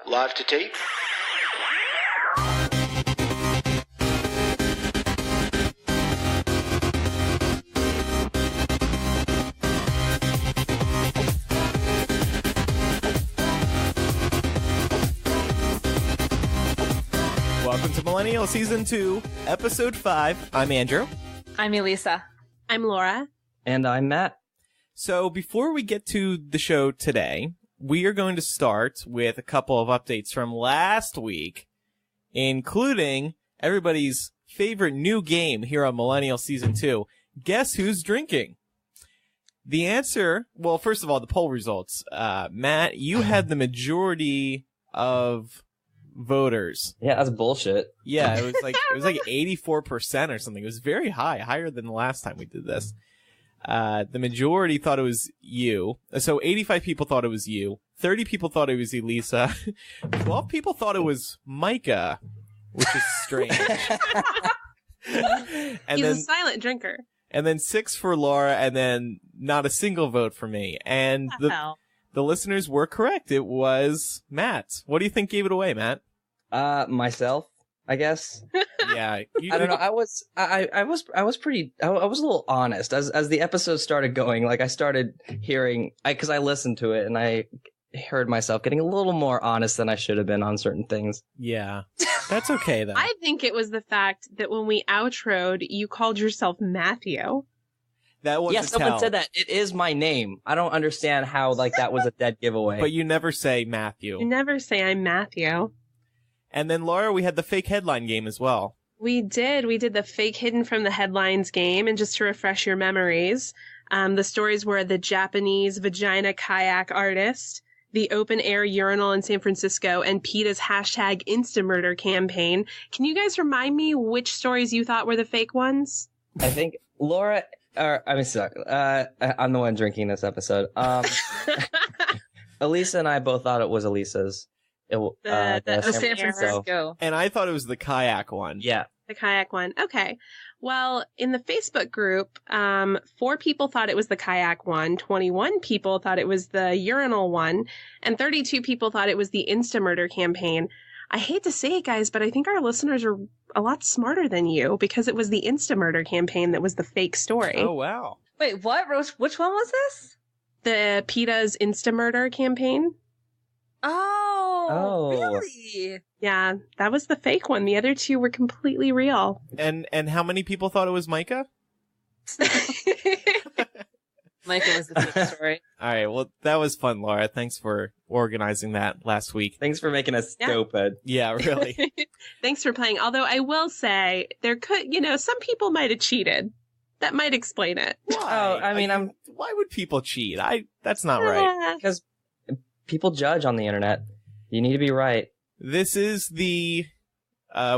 live to tape. Welcome to Millennial Season 2, Episode 5. I'm Andrew. I'm Elisa. I'm Laura. And I'm Matt. So before we get to the show today, we are going to start with a couple of updates from last week, including everybody's favorite new game here on Millennial Season 2. Guess who's drinking? The answer, well, first of all, the poll results. Matt, you had the majority of voters. Yeah, that's bullshit. Yeah, it was like 84% or something. It was very high, higher than the last time we did this. The majority thought it was you. So 85 people thought it was you. 30 people thought it was Elisa. 12 people thought it was Micah, which is strange. He's a silent drinker. And then 6 for Laura, and then not a single vote for me. And the listeners were correct. It was Matt. What do you think gave it away, Matt? Myself, I guess. Yeah. I don't know. I was a little honest as the episode started going. Like I started hearing, because I listened to it and I heard myself getting a little more honest than I should have been on certain things. Yeah. That's okay though. I think it was the fact that when we outroed, you called yourself Matthew. That was someone said that. It is my name. I don't understand how that was a dead giveaway. But you never say Matthew. You never say I'm Matthew. And then Laura, we had the fake headline game as well. We did. We did the fake hidden from the headlines game. And just to refresh your memories, the stories were the Japanese vagina kayak artist, the open air urinal in San Francisco, and PETA's hashtag Instamurder campaign. Can you guys remind me which stories you thought were the fake ones? I think Laura, I'm the one drinking this episode. Elisa and I both thought it was Elisa's. The San Francisco. And I thought it was the kayak one. Yeah. The kayak one. Okay. Well, in the Facebook group, 4 people thought it was the kayak one, 21 people thought it was the urinal one, and 32 people thought it was the Instamurder campaign. I hate to say it, guys, but I think our listeners are a lot smarter than you because it was the Instamurder campaign that was the fake story. Oh, wow. Wait, what? Which one was this? The PETA's Instamurder campaign. Oh, really? Yeah, that was the fake one. The other 2 were completely real. And how many people thought it was Micah? Micah was the fake story. All right, well, that was fun, Laura. Thanks for organizing that last week. Thanks for making us stupid. Yeah, really. Thanks for playing. Although I will say, there could, some people might have cheated. That might explain it. Why? Oh, I mean, why would people cheat? That's not right. Because people judge on the internet. You need to be right. This is the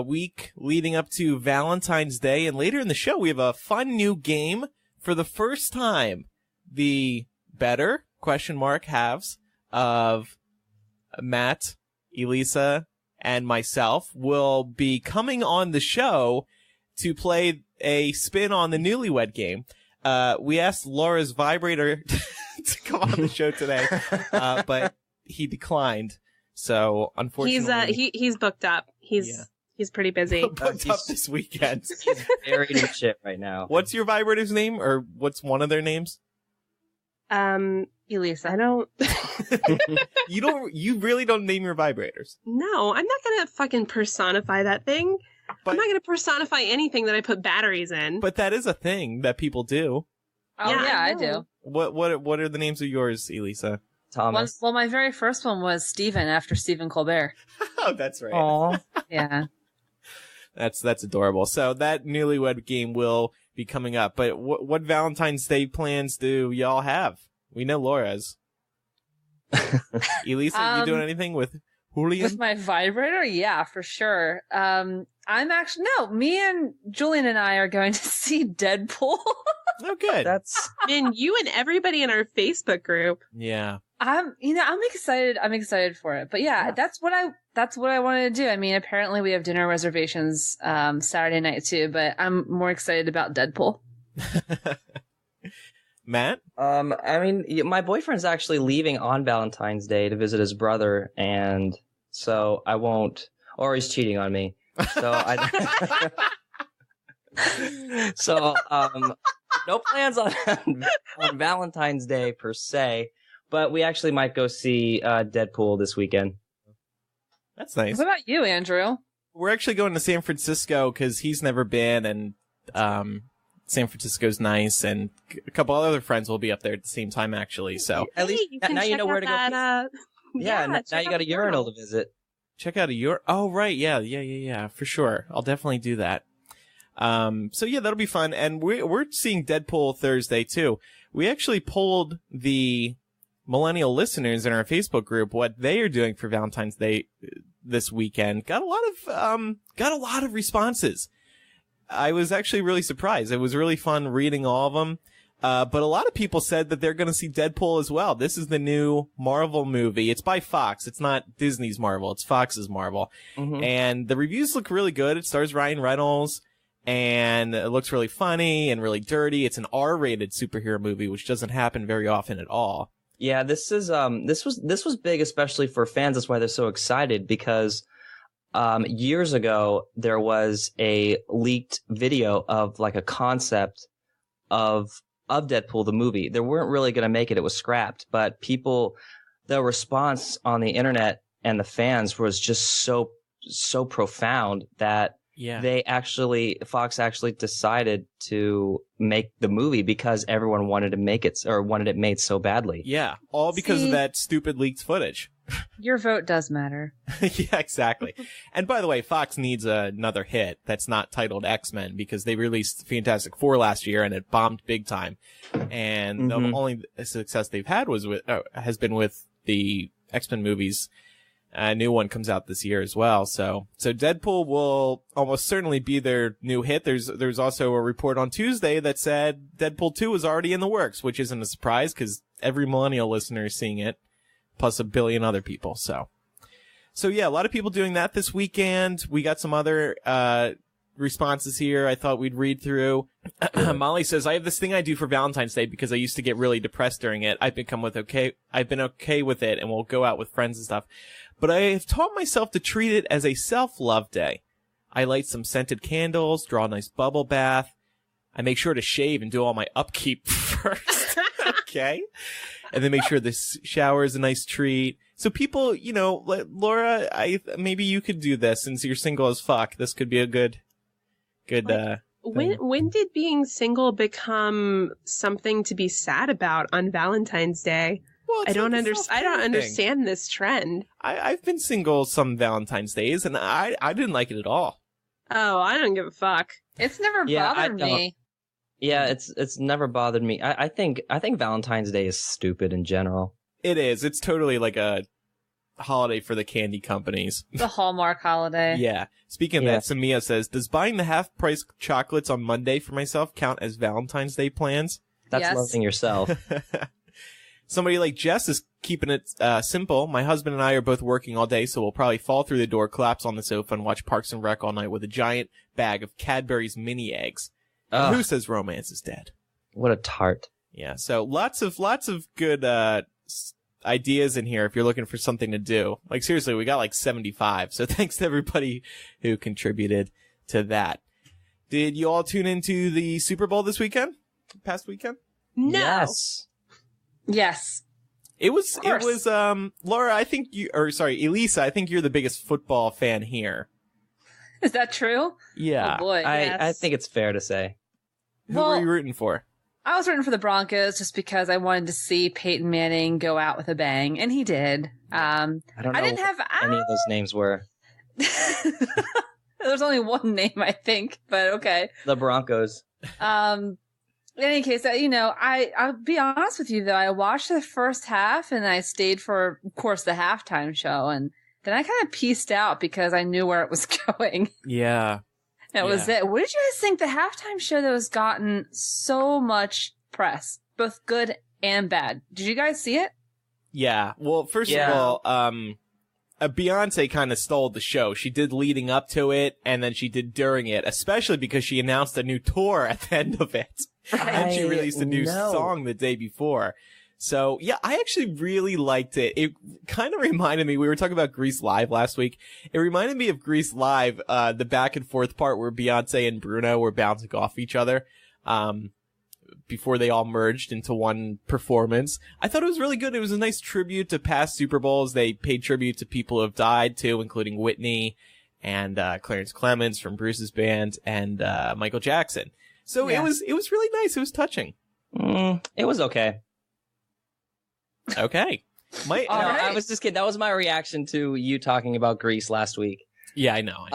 week leading up to Valentine's Day, and later in the show we have a fun new game. For the first time, the better halves of Matt, Elisa, and myself will be coming on the show to play a spin on the Newlywed Game. We asked Laura's vibrator to come on the show today, but he declined. So unfortunately, he's booked up. He's pretty busy. Booked up this weekend. He's buried in shit right now. What's your vibrator's name, or what's one of their names? Elisa. I don't. You really don't name your vibrators. No, I'm not gonna fucking personify that thing. I'm not gonna personify anything that I put batteries in. But that is a thing that people do. Oh yeah, I do. What are the names of yours, Elisa? Thomas. Well, my very first one was Stephen after Stephen Colbert. Oh, that's right. Aww. Yeah. That's adorable. So that Newlywed Game will be coming up. But what Valentine's Day plans do y'all have? We know Laura's. Elisa, you doing anything with Julian? With my vibrator? Yeah, for sure. Me and Julian and I are going to see Deadpool. Oh, good. And you and everybody in our Facebook group. Yeah. I'm excited. I'm excited for it. But yeah, that's what I wanted to do. I mean, apparently we have dinner reservations Saturday night too, but I'm more excited about Deadpool. Matt? I mean, my boyfriend's actually leaving on Valentine's Day to visit his brother, and so I won't. Or he's cheating on me. So so no plans on Valentine's Day per se, but we actually might go see Deadpool this weekend. That's nice. What about you, Andrew? We're actually going to San Francisco because he's never been, and San Francisco's nice, and a couple other friends will be up there at the same time, actually. So at least now you know where to go. Yeah, now you got a urinal to visit. Check out a urinal. Oh, right. Yeah, for sure. I'll definitely do that. So yeah, that'll be fun. And we're seeing Deadpool Thursday too. We actually polled the millennial listeners in our Facebook group what they are doing for Valentine's Day this weekend. Got a lot of responses. I was actually really surprised. It was really fun reading all of them. But a lot of people said that they're going to see Deadpool as well. This is the new Marvel movie. It's by Fox. It's not Disney's Marvel. It's Fox's Marvel. Mm-hmm. And the reviews look really good. It stars Ryan Reynolds, and it looks really funny and really dirty. It's an R-rated superhero movie, which doesn't happen very often at all. Yeah, this was big, especially for fans. That's why they're so excited, because years ago there was a leaked video of like a concept of Deadpool the movie. They weren't really going to make it. It was scrapped, but the response on the internet and the fans was just so profound that Fox actually decided to make the movie because everyone wanted to make it, or wanted it made so badly. Yeah, all because of that stupid leaked footage. Your vote does matter. Yeah, exactly. And by the way, Fox needs another hit that's not titled X-Men, because they released Fantastic Four last year and it bombed big time. And the only success they've had has been with the X-Men movies. A new one comes out this year as well. So Deadpool will almost certainly be their new hit. There's also a report on Tuesday that said Deadpool 2 is already in the works, which isn't a surprise because every millennial listener is seeing it, plus a billion other people. So yeah, a lot of people doing that this weekend. We got some other responses here I thought we'd read through. Molly says, I have this thing I do for Valentine's Day because I used to get really depressed during it. I've been okay with it and will go out with friends and stuff. But I have taught myself to treat it as a self-love day. I light some scented candles, draw a nice bubble bath. I make sure to shave and do all my upkeep first. Okay? And then make sure this shower is a nice treat. So people, Laura, maybe you could do this since you're single as fuck. This could be a good when did being single become something to be sad about on Valentine's Day? Well, I don't understand this trend. I've been single some Valentine's Days, and I didn't like it at all. Oh, I don't give a fuck. It's never bothered me. Yeah, it's never bothered me. I think Valentine's Day is stupid in general. It is. It's totally like a holiday for the candy companies. The Hallmark holiday. Yeah. Speaking of that, Samia says, does buying the half-price chocolates on Monday for myself count as Valentine's Day plans? That's loving yourself. Somebody like Jess is keeping it simple. My husband and I are both working all day, so we'll probably fall through the door, collapse on the sofa, and watch Parks and Rec all night with a giant bag of Cadbury's mini eggs. And who says romance is dead? What a tart. Yeah, so lots of good ideas in here if you're looking for something to do. Like, seriously, we got like 75, so thanks to everybody who contributed to that. Did you all tune into the Super Bowl this weekend? Past weekend? No. Yes. It was Laura, Elisa, I think you're the biggest football fan here. Is that true? Yeah. Oh boy. Yes. I think it's fair to say. Who were you rooting for? I was rooting for the Broncos just because I wanted to see Peyton Manning go out with a bang, and he did. I don't know any of those names were. There's only one name, I think, but okay. The Broncos. In any case, I'll be honest with you, though. I watched the first half, and I stayed for, of course, the halftime show, and then I kind of pieced out because I knew where it was going. Yeah. That was it. What did you guys think? The halftime show that was gotten so much press, both good and bad. Did you guys see it? Yeah. Well, first of all, Beyonce kind of stole the show. She did leading up to it, and then she did during it, especially because she announced a new tour at the end of it. And she released a new song the day before. So, yeah, I actually really liked it. It kind of reminded me, we were talking about Grease Live last week. It reminded me of Grease Live, the back and forth part where Beyonce and Bruno were bouncing off each other, before they all merged into one performance. I thought it was really good. It was a nice tribute to past Super Bowls. They paid tribute to people who have died too, including Whitney and, Clarence Clemens from Bruce's band and, Michael Jackson. So it was really nice. It was touching. It was okay. Okay. I was just kidding. That was my reaction to you talking about Grease last week. Yeah, I know.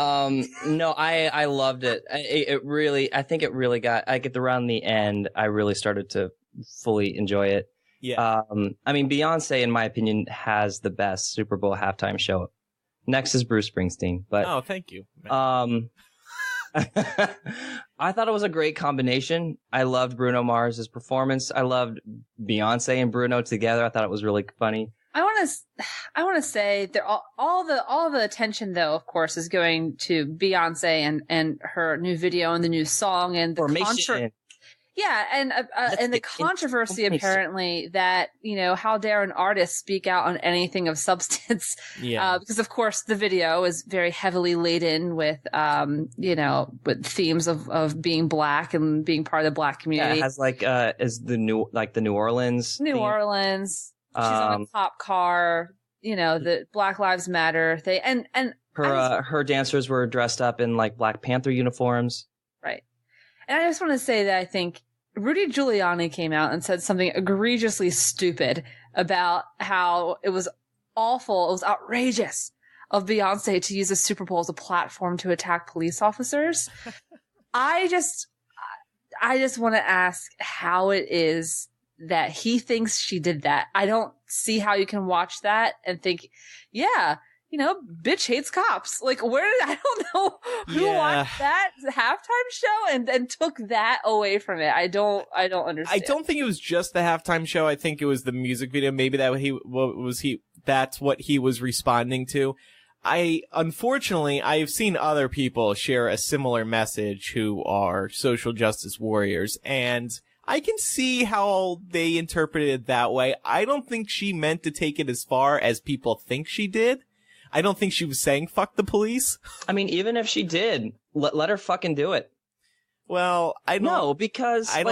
No, I loved it. I think it really got, around the end, I really started to fully enjoy it. Yeah. I mean, Beyonce, in my opinion, has the best Super Bowl halftime show. Next is Bruce Springsteen, but. Oh, thank you. I thought it was a great combination. I loved Bruno Mars's performance. I loved Beyonce and Bruno together. I thought it was really funny. I want to say that all the attention, though, of course, is going to Beyonce and her new video and the new song and the Formation. And the controversy apparently that, how dare an artist speak out on anything of substance? Yeah. Because of course the video is very heavily laden with, with themes of being black and being part of the black community. Yeah, it has is the New Orleans. New theme. Orleans. She's on a cop car. The Black Lives Matter thing, and her dancers were dressed up in Black Panther uniforms. Right. And I just want to say that I think Rudy Giuliani came out and said something egregiously stupid about how it was awful, it was outrageous of Beyonce to use the Super Bowl as a platform to attack police officers. I just want to ask how it is that he thinks she did that. I don't see how you can watch that and think, yeah, bitch hates cops. I don't know who watched that halftime show and took that away from it. I don't understand. I don't think it was just the halftime show. I think it was the music video. Maybe that's what he was responding to. Unfortunately, I've seen other people share a similar message who are social justice warriors, and I can see how they interpreted it that way. I don't think she meant to take it as far as people think she did. I don't think she was saying fuck the police. I mean, even if she did, let her fucking do it. Well, I don't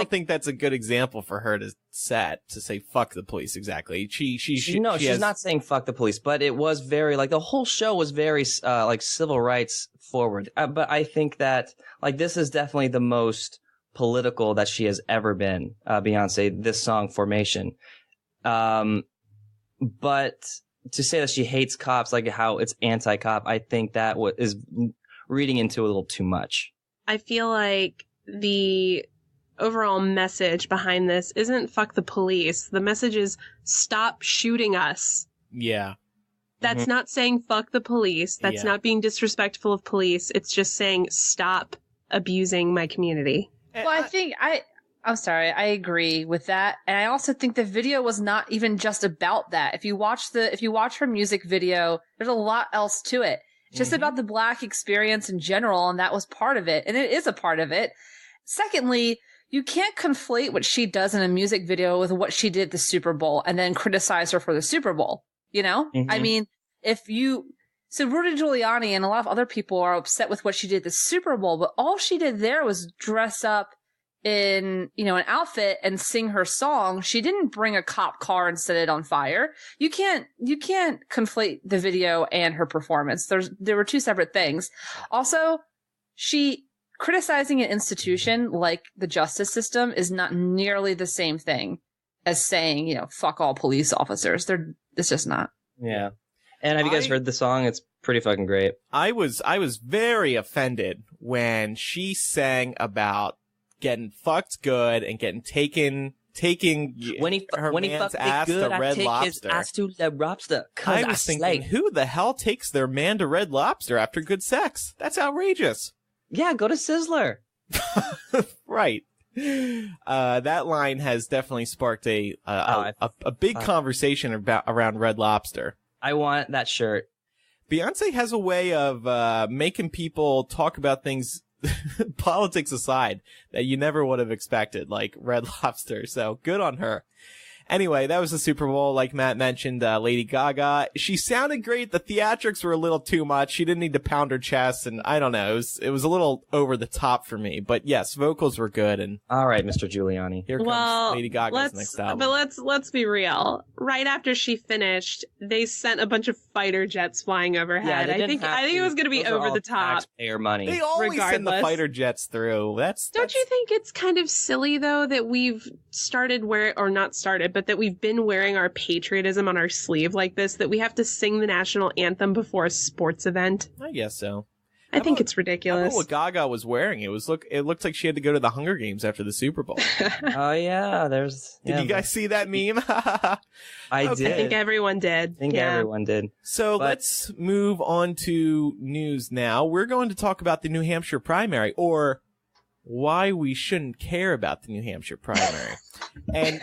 think that's a good example for her to set, to say fuck the police exactly. She's not saying fuck the police, but it was very, the whole show was very, civil rights forward. But I think that, this is definitely the most political that she has ever been, Beyonce, this song, Formation. But to say that she hates cops, how it's anti-cop, I think that is reading into a little too much. I feel like the overall message behind this isn't fuck the police. The message is stop shooting us. Yeah. That's not saying fuck the police. That's not being disrespectful of police. It's just saying stop abusing my community. Well, I'm sorry, I agree with that. And I also think the video was not even just about that. If you watch her music video, there's a lot else to it. It's just about the black experience in general, and that was part of it. And it is a part of it. Secondly, you can't conflate what she does in a music video with what she did at the Super Bowl and then criticize her for the Super Bowl. I mean, so Rudy Giuliani and a lot of other people are upset with what she did at the Super Bowl, but all she did there was dress up in, an outfit and sing her song. She didn't bring a cop car and set it on fire. You can't conflate the video and her performance. There were two separate things. Also, she criticizing an institution like the justice system is not nearly the same thing as saying, fuck all police officers. It's just not. Yeah. And have you guys heard the song? It's pretty fucking great. I was very offended when she sang about getting fucked good and getting taking when he fucked ass good, to Red I take Lobster. his ass to the Lobster. I was thinking, who the hell takes their man to Red Lobster after good sex? That's outrageous. Yeah, go to Sizzler. Right. That line has definitely sparked a big conversation around Red Lobster. I want that shirt. Beyonce has a way of making people talk about things, politics aside, that you never would have expected, like Red Lobster. So good on her. Anyway, that was the Super Bowl. Like Matt mentioned, Lady Gaga. She sounded great. The theatrics were a little too much. She didn't need to pound her chest, and I don't know. It was a little over the top for me. But yes, vocals were good. And all right, Mr. Giuliani. Here comes Lady Gaga's next album. But let's be real. Right after she finished, they sent a bunch of fighter jets flying overhead. Yeah, I think it was going to be over the top. Taxpayer money. They always send the fighter jets through. Don't you think it's kind of silly though that we've that we've been wearing our patriotism on our sleeve like this, that we have to sing the national anthem before a sports event? I guess so. I think it's ridiculous. I don't know what Gaga was wearing. It looked like she had to go to the Hunger Games after the Super Bowl. Oh yeah, Did you guys see that meme? I did. I think everyone did. Everyone did. So let's move on to news now. We're going to talk about the New Hampshire primary, or why we shouldn't care about the New Hampshire primary. And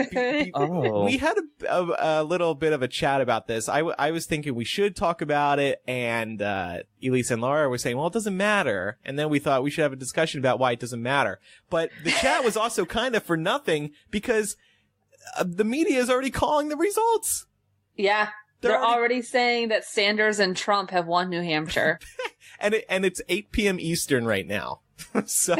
we had a little bit of a chat about this. I was thinking we should talk about it, and Elise and Laura were saying, well, it doesn't matter. And then we thought we should have a discussion about why it doesn't matter. But the chat was also kind of for nothing, because the media is already calling the results. Yeah. They're already saying that Sanders and Trump have won New Hampshire. and it's 8 p.m. Eastern right now. So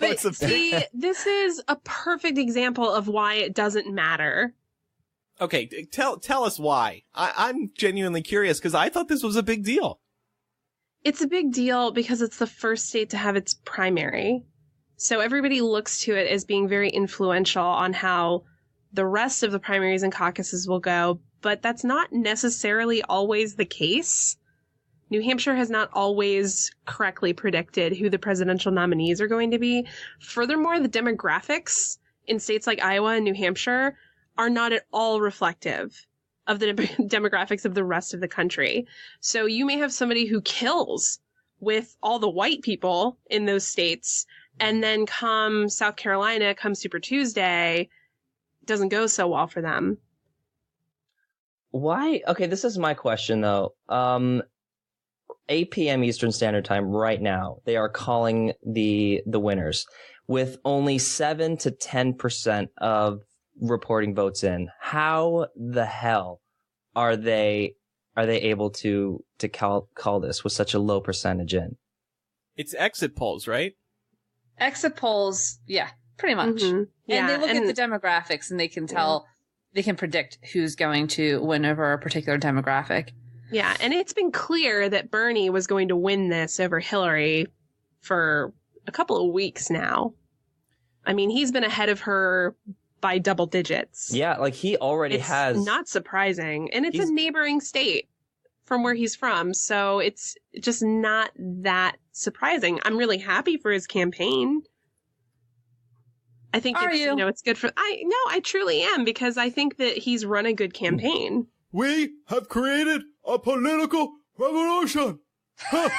it's a see, this is a perfect example of why it doesn't matter. Okay, tell us why. I'm genuinely curious, because I thought this was a big deal. It's a big deal because it's the first state to have its primary. So everybody looks to it as being very influential on how the rest of the primaries and caucuses will go, but that's not necessarily always the case. New Hampshire has not always correctly predicted who the presidential nominees are going to be. Furthermore, the demographics in states like Iowa and New Hampshire are not at all reflective of the demographics of the rest of the country. So you may have somebody who kills with all the white people in those states, and then come South Carolina, come Super Tuesday, doesn't go so well for them. Why? Okay, this is my question, though. 8 p.m. Eastern Standard Time right now, they are calling the winners with only 7 to 10% of reporting votes in. How the hell are they able to call this with such a low percentage in? It's exit polls, right? Exit polls, yeah, pretty much. Mm-hmm. Yeah, and they look at the demographics, and they can tell, they can predict who's going to win over a particular demographic. Yeah, and it's been clear that Bernie was going to win this over Hillary for a couple of weeks now. I mean, he's been ahead of her by double digits. Yeah, like he already has. It's not surprising. And it's a neighboring state from where he's from, so it's just not that surprising. I'm really happy for his campaign. I think it's good for I truly am, because I think that he's run a good campaign. We have created a political revolution. That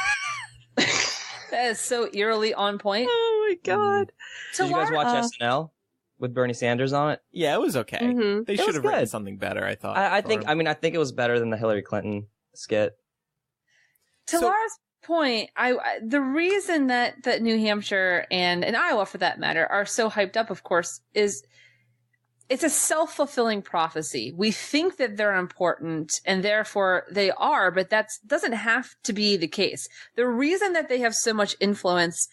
is so eerily on point. Oh my God. Did you guys watch SNL with Bernie Sanders on it? Yeah, it was okay. Mm-hmm. They should have written something better, I thought. I think it was better than the Hillary Clinton skit. To Laura's point, the reason that New Hampshire and Iowa, for that matter, are so hyped up, of course, is it's a self-fulfilling prophecy. We think that they're important, and therefore they are, but that doesn't have to be the case. The reason that they have so much influence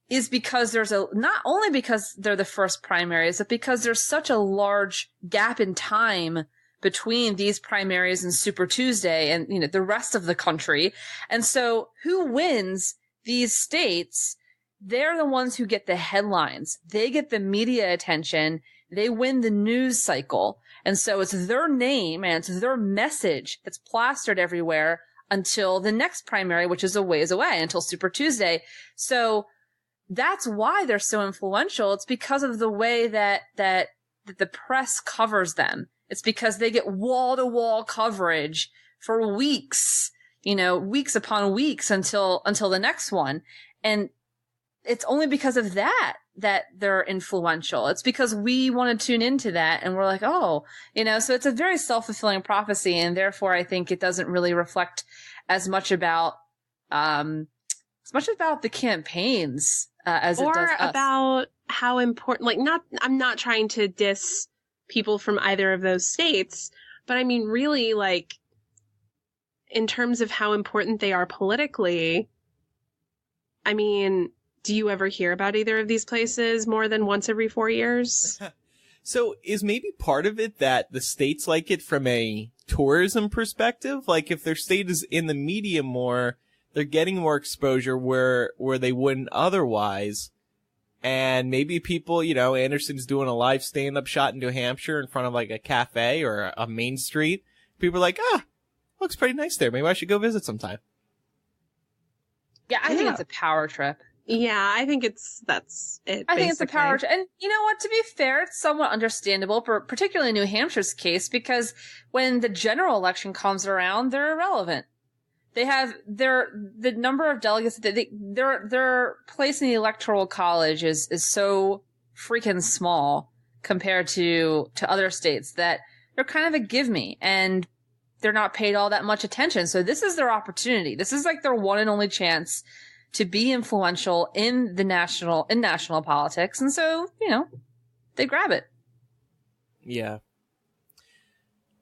is because not only because they're the first primaries, but because there's such a large gap in time between these primaries and Super Tuesday and, the rest of the country. And so who wins these states, they're the ones who get the headlines. They get the media attention. They win the news cycle. And so it's their name and it's their message that's plastered everywhere until the next primary, which is a ways away, until Super Tuesday. So that's why they're so influential. It's because of the way that the press covers them. It's because they get wall-to-wall coverage for weeks, weeks upon weeks until the next one. And it's only because of that they're influential. It's because we want to tune into that, and we're like, so it's a very self-fulfilling prophecy, and therefore I think it doesn't really reflect as much about the campaigns as it does us. Or about how important, I'm not trying to diss people from either of those states. But I mean, really, like, in terms of how important they are politically, I mean, do you ever hear about either of these places more than once every 4 years? So is maybe part of it that the states like it from a tourism perspective? Like if their state is in the media more, they're getting more exposure where they wouldn't otherwise. And maybe people, you know, Anderson's doing a live stand-up shot in New Hampshire in front of like a cafe or a main street. People are like, looks pretty nice there. Maybe I should go visit sometime. Yeah, I think it's a power trip. Yeah, I think that's it. I think it's a power trip. And you know what? To be fair, it's somewhat understandable, particularly in New Hampshire's case, because when the general election comes around, they're irrelevant. They have the number of delegates that their place in the electoral college is so freaking small compared to other states that they're kind of a give me, and they're not paid all that much attention. So this is their opportunity. This is like their one and only chance to be influential in national politics. And so, you know, they grab it. Yeah.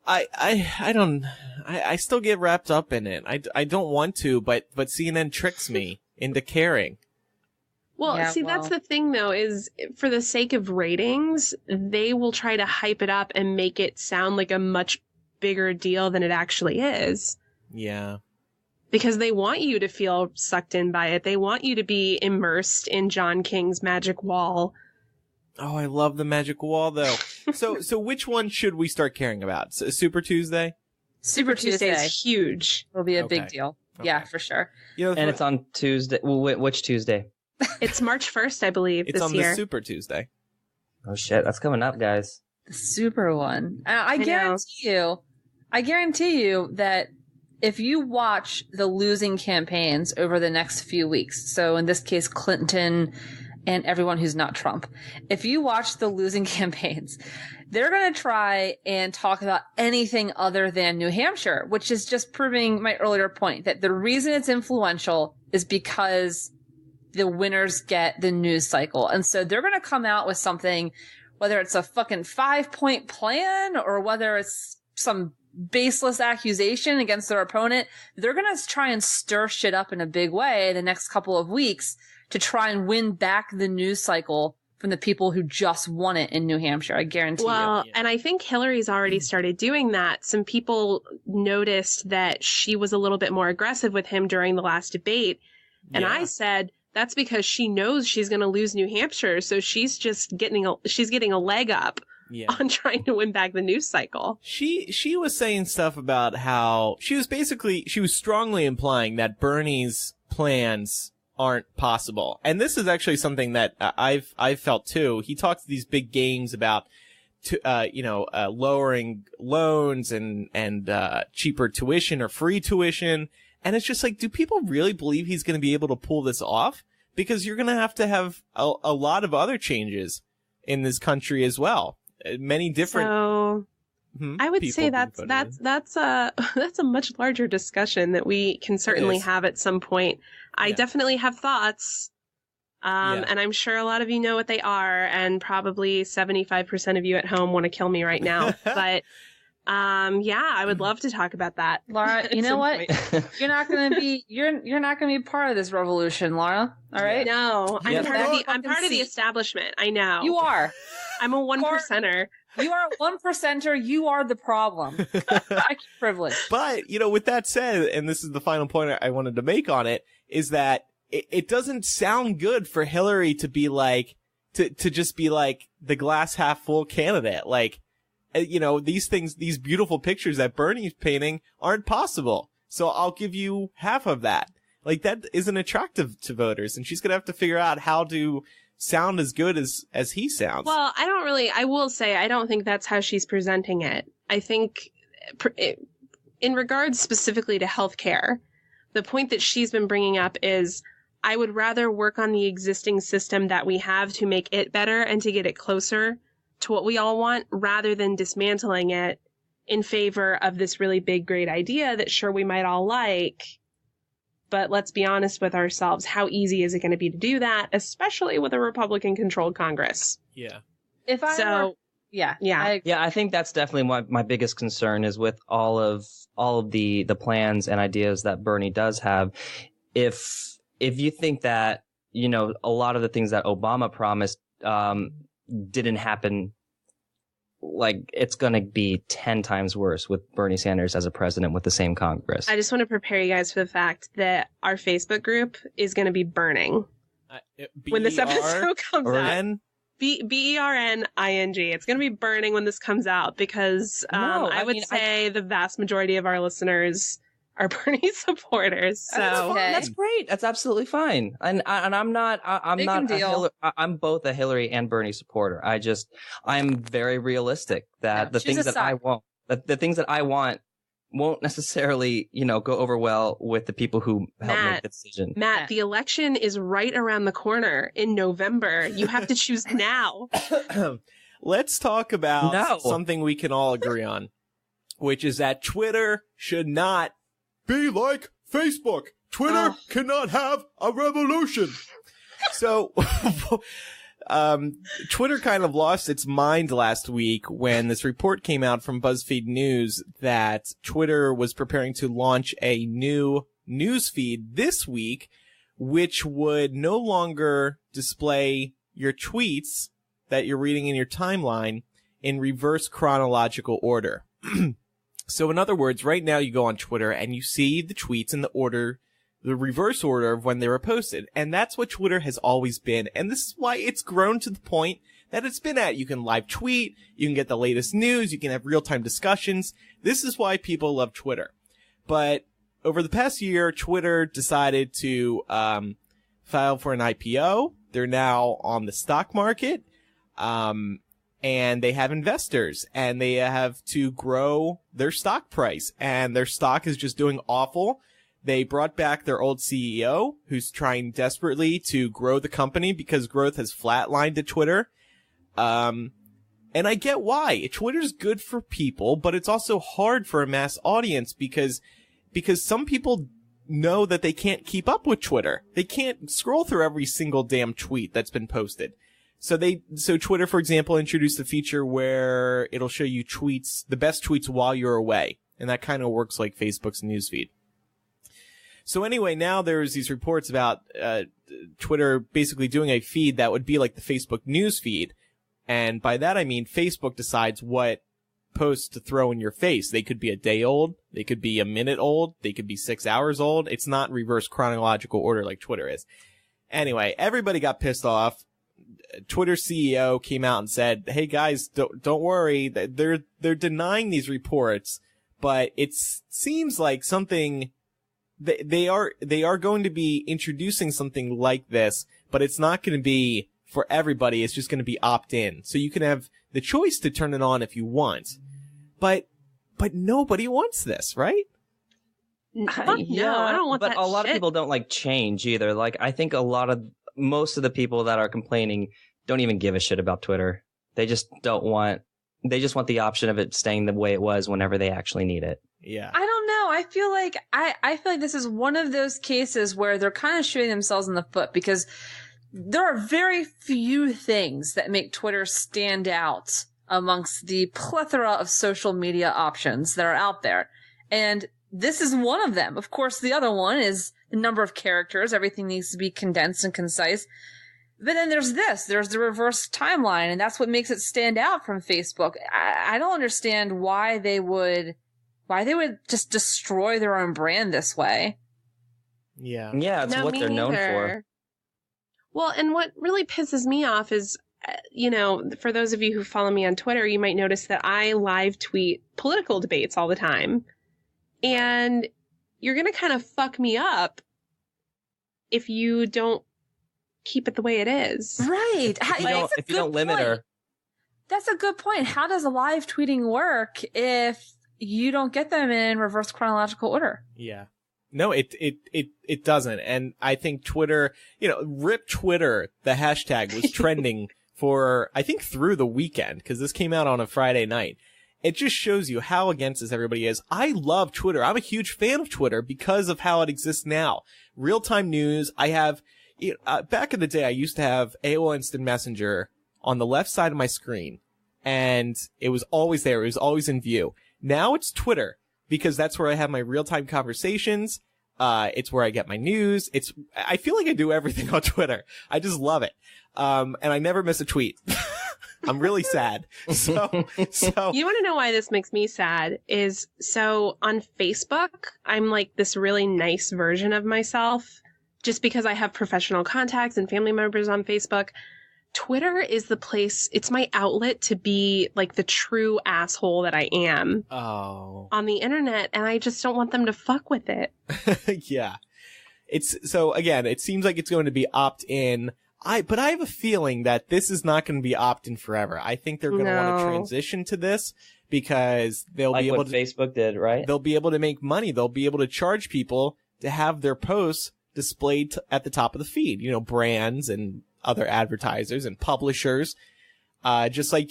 I still get wrapped up in it. I don't want to, but CNN tricks me into caring. Well, that's the thing though, is for the sake of ratings, they will try to hype it up and make it sound like a much bigger deal than it actually is. Yeah. Because they want you to feel sucked in by it. They want you to be immersed in John King's magic wall. Oh, I love the magic wall, though. So which one should we start caring about? Super Tuesday? Super Tuesday is huge. It'll be a big deal. Okay. Yeah, for sure. You know, and it's on Tuesday. Well, which Tuesday? It's March 1st, I believe, it's this year. It's on the Super Tuesday. Oh, shit. That's coming up, guys. The super one. I guarantee you that if you watch the losing campaigns over the next few weeks, so in this case, Clinton and everyone who's not Trump, if you watch the losing campaigns, they're going to try and talk about anything other than New Hampshire, which is just proving my earlier point that the reason it's influential is because the winners get the news cycle. And so they're going to come out with something, whether it's a fucking 5-point plan or whether it's some baseless accusation against their opponent, they're going to try and stir shit up in a big way the next couple of weeks to try and win back the news cycle from the people who just won it in New Hampshire. I guarantee you. Well, and I think Hillary's already started doing that. Some people noticed that she was a little bit more aggressive with him during the last debate. And I said, that's because she knows she's going to lose New Hampshire. So she's just getting a leg up on trying to win back the news cycle. She was saying stuff about how she was strongly implying that Bernie's plans aren't possible. And this is actually something that I've felt too. He talks these big games about lowering loans and cheaper tuition or free tuition. And it's just like, do people really believe he's going to be able to pull this off? Because you're going to have a lot of other changes in this country as well. Many different. So I would say that's a much larger discussion that we can certainly have at some point. I definitely have thoughts. And I'm sure a lot of you know what they are, and probably 75% of you at home want to kill me right now. But I would love to talk about that. Laura, you know what? You're not going to be part of this revolution, Laura. All right? No, I'm part of the establishment. I know. You are. I'm a 1%er. You are a 1%er. You are the problem. I privilege. But, with that said, and this is the final point I wanted to make on it, is that it doesn't sound good for Hillary to be like, to just be like the glass half full candidate. Like, these beautiful pictures that Bernie's painting aren't possible. So I'll give you half of that. Like, that isn't attractive to voters, and she's going to have to figure out how to sound as good as he sounds. Well, I will say, I don't think that's how she's presenting it. I think in regards specifically to healthcare, the point that she's been bringing up is, I would rather work on the existing system that we have to make it better and to get it closer to what we all want, rather than dismantling it in favor of this really big, great idea that sure we might all like. But let's be honest with ourselves. How easy is it going to be to do that, especially with a Republican-controlled Congress? Yeah. If I Yeah. Yeah. Yeah, I think that's definitely my biggest concern is with all of the plans and ideas that Bernie does have. If you think that, you know, a lot of the things that Obama promised didn't happen, like, it's going to be 10 times worse with Bernie Sanders as a president with the same Congress. I just want to prepare you guys for the fact that our Facebook group is going to be burning when this episode comes out. BERNING. It's going to be burning when this comes out because I would say the vast majority of our listeners are Bernie supporters. So that's great. That's absolutely fine. And I'm not. I'm both a Hillary and Bernie supporter. I'm very realistic that the things that I want won't necessarily, you know, go over well with the people who help make the decision. Matt, the election is right around the corner in November. You have to choose now. Let's talk about something we can all agree on, which is that Twitter should not be like Facebook. Twitter cannot have a revolution. So, Twitter kind of lost its mind last week when this report came out from BuzzFeed News that Twitter was preparing to launch a new news feed this week, which would no longer display your tweets that you're reading in your timeline in reverse chronological order. So in other words, right now you go on Twitter and you see the tweets in the reverse order of when they were posted. And that's what Twitter has always been. And this is why it's grown to the point that it's been at. You can live tweet, you can get the latest news, you can have real-time discussions. This is why people love Twitter. But over the past year, Twitter decided to file for an IPO. They're now on the stock market. And they have investors, and they have to grow their stock price, and their stock is just doing awful. They brought back their old CEO, who's trying desperately to grow the company because growth has flatlined at Twitter. And I get why. Twitter's good for people, but it's also hard for a mass audience because some people know that they can't keep up with Twitter. They can't scroll through every single damn tweet that's been posted. So Twitter, for example, introduced a feature where it'll show you the best tweets while you're away. And that kind of works like Facebook's newsfeed. So anyway, now there's these reports about, Twitter basically doing a feed that would be like the Facebook newsfeed. And by that I mean Facebook decides what posts to throw in your face. They could be a day old. They could be a minute old. They could be 6 hours old. It's not reverse chronological order like Twitter is. Anyway, everybody got pissed off. Twitter CEO came out and said, "Hey guys, don't worry. They're denying these reports, but it seems like something they are going to be introducing something like this, but it's not going to be for everybody. It's just going to be opt-in. So you can have the choice to turn it on if you want. But nobody wants this, right?" No, I don't want that. But a lot of people don't like change either. Like, I think most of the people that are complaining don't even give a shit about Twitter. They just want the option of it staying the way it was whenever they actually need it. Yeah. I don't know. I feel like this is one of those cases where they're kind of shooting themselves in the foot because there are very few things that make Twitter stand out amongst the plethora of social media options that are out there. And this is one of them. Of course, the other one is the number of characters. Everything needs to be condensed and concise. But then there's the reverse timeline, and that's what makes it stand out from Facebook. I don't understand why they would just destroy their own brand this way. Yeah. Yeah, it's what they're known for. Well, and what really pisses me off is, for those of you who follow me on Twitter, you might notice that I live tweet political debates all the time. And you're going to kind of fuck me up if you don't keep it the way it is. Right. If you don't limit her. That's a good point. How does live tweeting work if you don't get them in reverse chronological order? Yeah. No, it doesn't. And I think Twitter, RIP Twitter, the hashtag was trending for, I think, through the weekend, because this came out on a Friday night. It just shows you how against this everybody is. I love Twitter. I'm a huge fan of Twitter because of how it exists now. Real-time news. I have, back in the day, I used to have AOL Instant Messenger on the left side of my screen. and it was always there. It was always in view. Now it's Twitter, because that's where I have my real-time conversations. It's where I get my news. I feel like I do everything on Twitter. I just love it. And I never miss a tweet. I'm really sad. So You want to know why this makes me sad is, so on Facebook, I'm like this really nice version of myself just because I have professional contacts and family members on Facebook. Twitter is the place, it's my outlet to be like the true asshole that I am on the internet, and I just don't want them to fuck with it. Yeah. So again, it seems like it's going to be opt-in. But I have a feeling that this is not going to be opt-in forever. I think they're going to want to transition to this because they'll be able to. Facebook did, right? They'll be able to make money. They'll be able to charge people to have their posts displayed at the top of the feed. You know, brands and other advertisers and publishers. Just like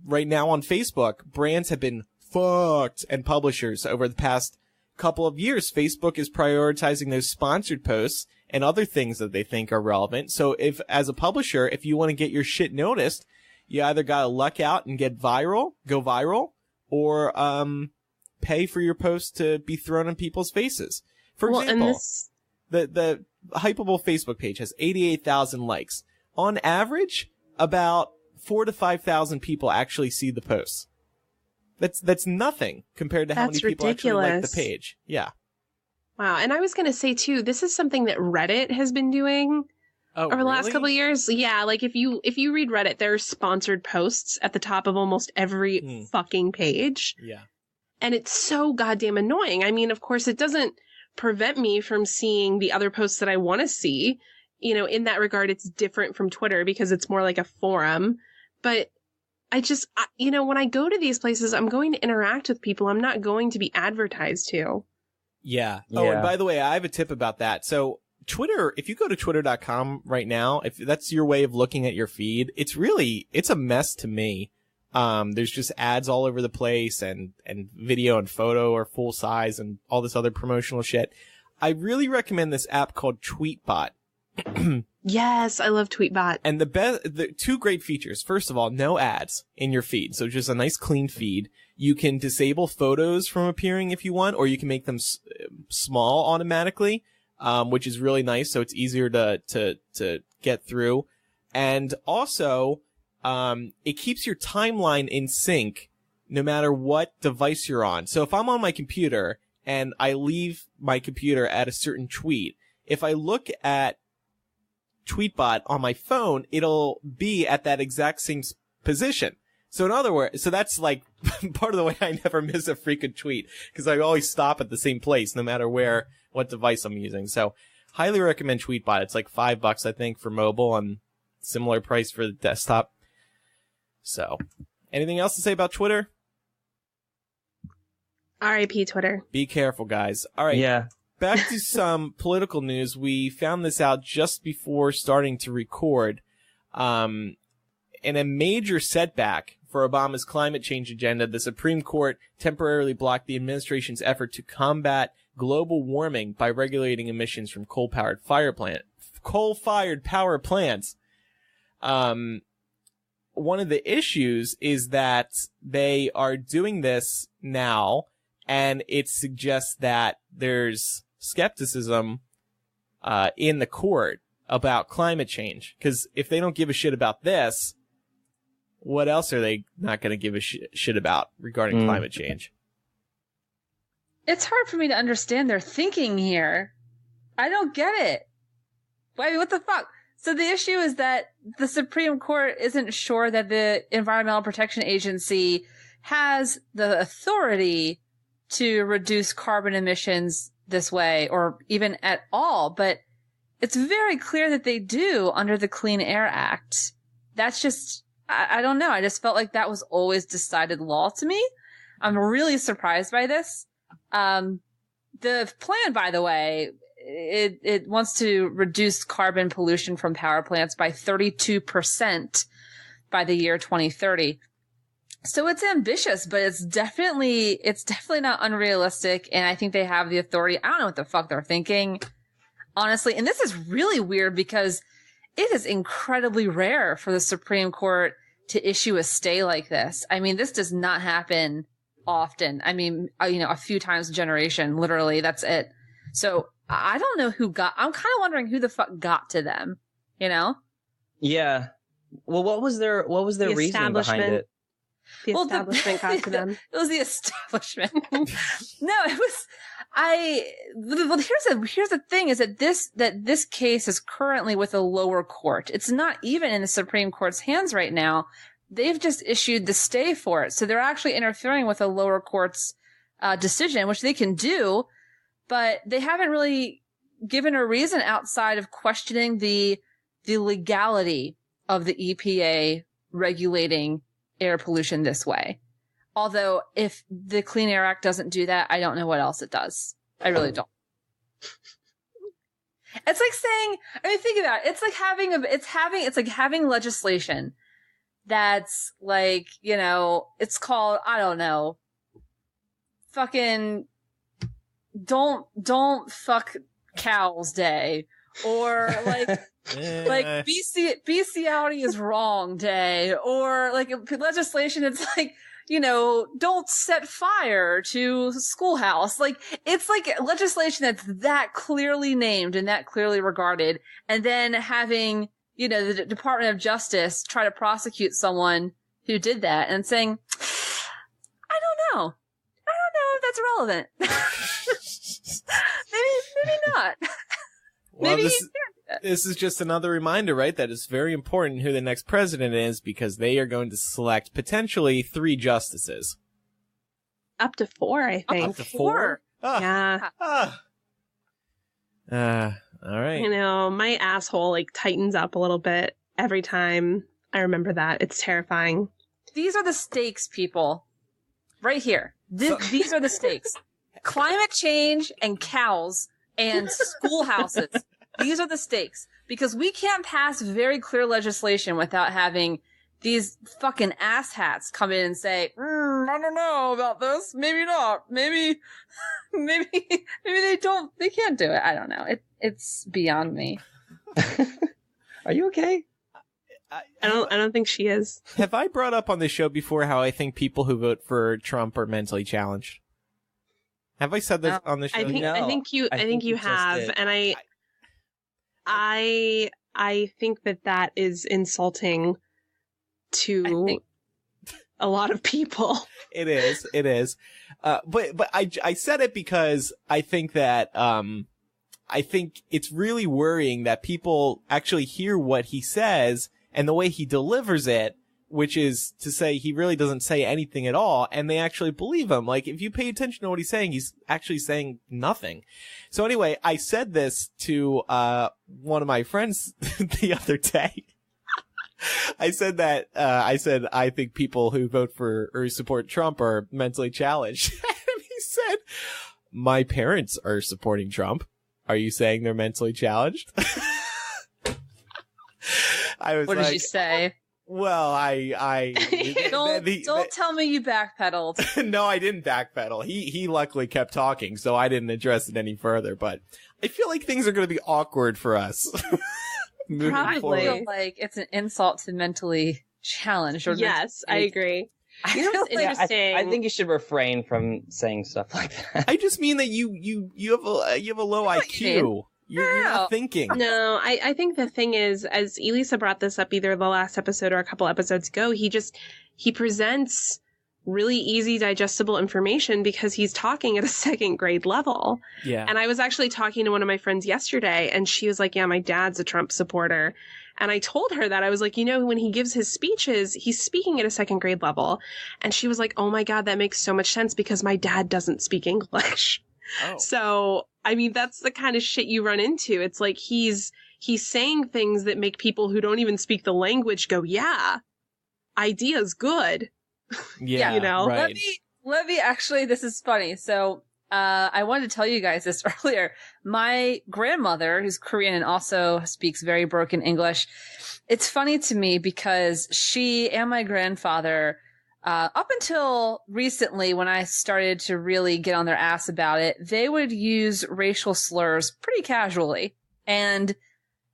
right now on Facebook, brands have been fucked, and publishers over the past couple of years. Facebook is prioritizing those sponsored posts and other things that they think are relevant. So if, as a publisher, if you want to get your shit noticed, you either gotta luck out and go viral, or pay for your post to be thrown in people's faces. For example, the Hypeable Facebook page has 88,000 likes. On average, about 4,000 to 5,000 people actually see the posts. That's nothing compared to how many people actually like the page. Yeah. Wow. And I was going to say, too, this is something that Reddit has been doing over the last couple of years. Yeah. Like if you read Reddit, there's sponsored posts at the top of almost every fucking page. Yeah. And it's so goddamn annoying. I mean, of course, it doesn't prevent me from seeing the other posts that I want to see. You know, in that regard, it's different from Twitter because it's more like a forum. But when I go to these places, I'm going to interact with people. I'm not going to be advertised to. Yeah. Oh, and by the way, I have a tip about that. So Twitter, if you go to twitter.com right now, if that's your way of looking at your feed, it's a mess to me. There's just ads all over the place, and video and photo are full size and all this other promotional shit. I really recommend this app called Tweetbot. Yes, I love Tweetbot. And the two great features. First of all, no ads in your feed. So just a nice clean feed. You can disable photos from appearing if you want, or you can make them small automatically, which is really nice. So it's easier to get through. And also, it keeps your timeline in sync no matter what device you're on. So if I'm on my computer and I leave my computer at a certain tweet, if I look at Tweetbot on my phone, it'll be at that exact same position. So in other words, so that's like part of the way I never miss a freaking tweet, because I always stop at the same place no matter what device I'm using. So highly recommend Tweetbot. It's like $5, I think, for mobile, and similar price for the desktop. So anything else to say about Twitter? R.I.P. Twitter. Be careful, guys. All right. Yeah. Back to some political news. We found this out just before starting to record. In a major setback for Obama's climate change agenda, the Supreme Court temporarily blocked the administration's effort to combat global warming by regulating emissions from coal-fired power plants. One of the issues is that they are doing this now, and it suggests that there's skepticism in the court about climate change. Because if they don't give a shit about this, what else are they not going to give a shit about regarding climate change? It's hard for me to understand their thinking here. I don't get it. I mean, what the fuck? So the issue is that the Supreme Court isn't sure that the Environmental Protection Agency has the authority to reduce carbon emissions this way, or even at all, but it's very clear that they do under the Clean Air Act. That's just, I don't know. I just felt like that was always decided law to me. I'm really surprised by this. The plan, by the way, it wants to reduce carbon pollution from power plants by 32% by the year 2030. So it's ambitious, but it's definitely not unrealistic. And I think they have the authority. I don't know what the fuck they're thinking, honestly. And this is really weird because it is incredibly rare for the Supreme Court to issue a stay like this. I mean, this does not happen often. I mean, a few times a generation, literally, that's it. So I don't know I'm kind of wondering who the fuck got to them, Yeah. Well, what was their reasoning behind it? The establishment got to them. It was the establishment. No, it was. Well, here's the thing: is that this case is currently with a lower court. It's not even in the Supreme Court's hands right now. They've just issued the stay for it, so they're actually interfering with a lower court's decision, which they can do, but they haven't really given a reason outside of questioning the legality of the EPA regulating air pollution this way. Although if the Clean Air Act doesn't do that, I don't know what else it does. I really don't. It's like saying, I mean, think about it. It's like having legislation that's like, it's called, I don't know, fucking don't fuck cows day, or like like bestiality is wrong day, or like legislation it's like, don't set fire to schoolhouse. Like, it's like legislation that's that clearly named and that clearly regarded, and then having the Department of Justice try to prosecute someone who did that and saying, I don't know if that's relevant. maybe not. Well, maybe this is just another reminder, right, that it's very important who the next president is, because they are going to select potentially 3 justices. Up to 4, I think. Up to 4? Yeah. All right. My asshole tightens up a little bit every time I remember that. It's terrifying. These are the stakes, people. Right here. These are the stakes. Climate change and cows and schoolhouses. These are the stakes. Because we can't pass very clear legislation without having these fucking asshats come in and say, I don't know about this. Maybe not. Maybe they can't do it. I don't know. It's beyond me. Are you okay? I don't think she is. Have I brought up on this show before how I think people who vote for Trump are mentally challenged? Have I said this on the show? I think you have, and I think that is insulting to a lot of people. It is. But I said it because I think that I think it's really worrying that people actually hear what he says and the way he delivers it, which is to say he really doesn't say anything at all, and they actually believe him. Like, if you pay attention to what he's saying, he's actually saying nothing. So anyway, I said this to one of my friends the other day. I said I think people who vote for or support Trump are mentally challenged. And he said, my parents are supporting Trump. Are you saying they're mentally challenged? What did you say? Well, don't tell me you backpedaled. No, I didn't backpedal. He luckily kept talking, so I didn't address it any further. But I feel like things are going to be awkward for us. I feel like it's an insult to mentally challenged. Or yes, I agree. You know what's interesting? I think you should refrain from saying stuff like that. I just mean that you have a low IQ. You're not thinking. No, I think the thing is, as Elisa brought this up either the last episode or a couple episodes ago, he presents really easy digestible information because he's talking at a second grade level. Yeah. And I was actually talking to one of my friends yesterday, and she was like, yeah, my dad's a Trump supporter. And I told her that. I was like, when he gives his speeches, he's speaking at a second grade level. And she was like, oh my God, that makes so much sense because my dad doesn't speak English. Oh. So, I mean, that's the kind of shit you run into. It's like he's saying things that make people who don't even speak the language go, yeah, idea's good. Yeah, right. Let me actually, this is funny. So, I wanted to tell you guys this earlier. My grandmother, who's Korean and also speaks very broken English, it's funny to me because she and my grandfather, up until recently when I started to really get on their ass about it, they would use racial slurs pretty casually. And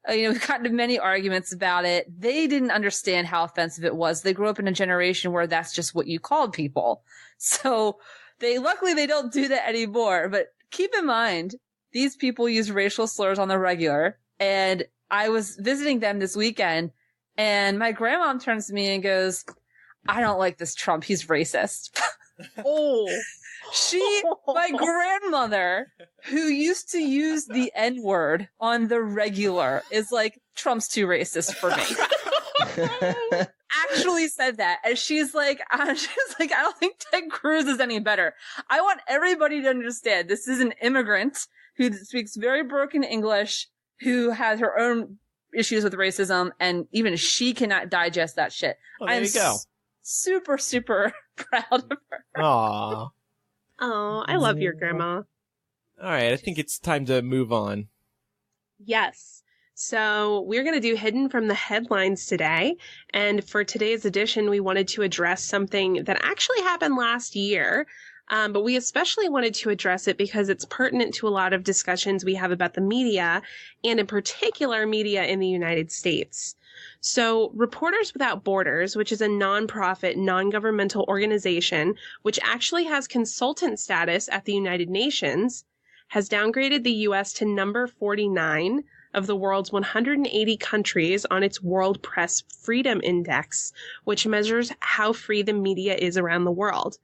We got into many arguments about it. They didn't understand how offensive it was. They grew up in a generation where that's just what you called people. So luckily they don't do that anymore. But keep in mind, these people use racial slurs on the regular. And I was visiting them this weekend, and my grandma turns to me and goes, I don't like this Trump. He's racist. Oh. My grandmother, who used to use the N-word on the regular, is like, Trump's too racist for me. Actually said that. And she's like, I don't think Ted Cruz is any better. I want everybody to understand this is an immigrant who speaks very broken English, who has her own issues with racism, and even she cannot digest that shit. Well, there you go. Super, super proud of her. Aww. Oh, I love your grandma. All right, I think it's time to move on. Yes. So we're going to do Hidden from the Headlines today. And for today's edition, we wanted to address something that actually happened last year. But we especially wanted to address it because it's pertinent to a lot of discussions we have about the media, and in particular, media in the United States. So Reporters Without Borders, which is a nonprofit, non-governmental organization, which actually has consultant status at the United Nations, has downgraded the U.S. to number 49 of the world's 180 countries on its World Press Freedom Index, which measures how free the media is around the world.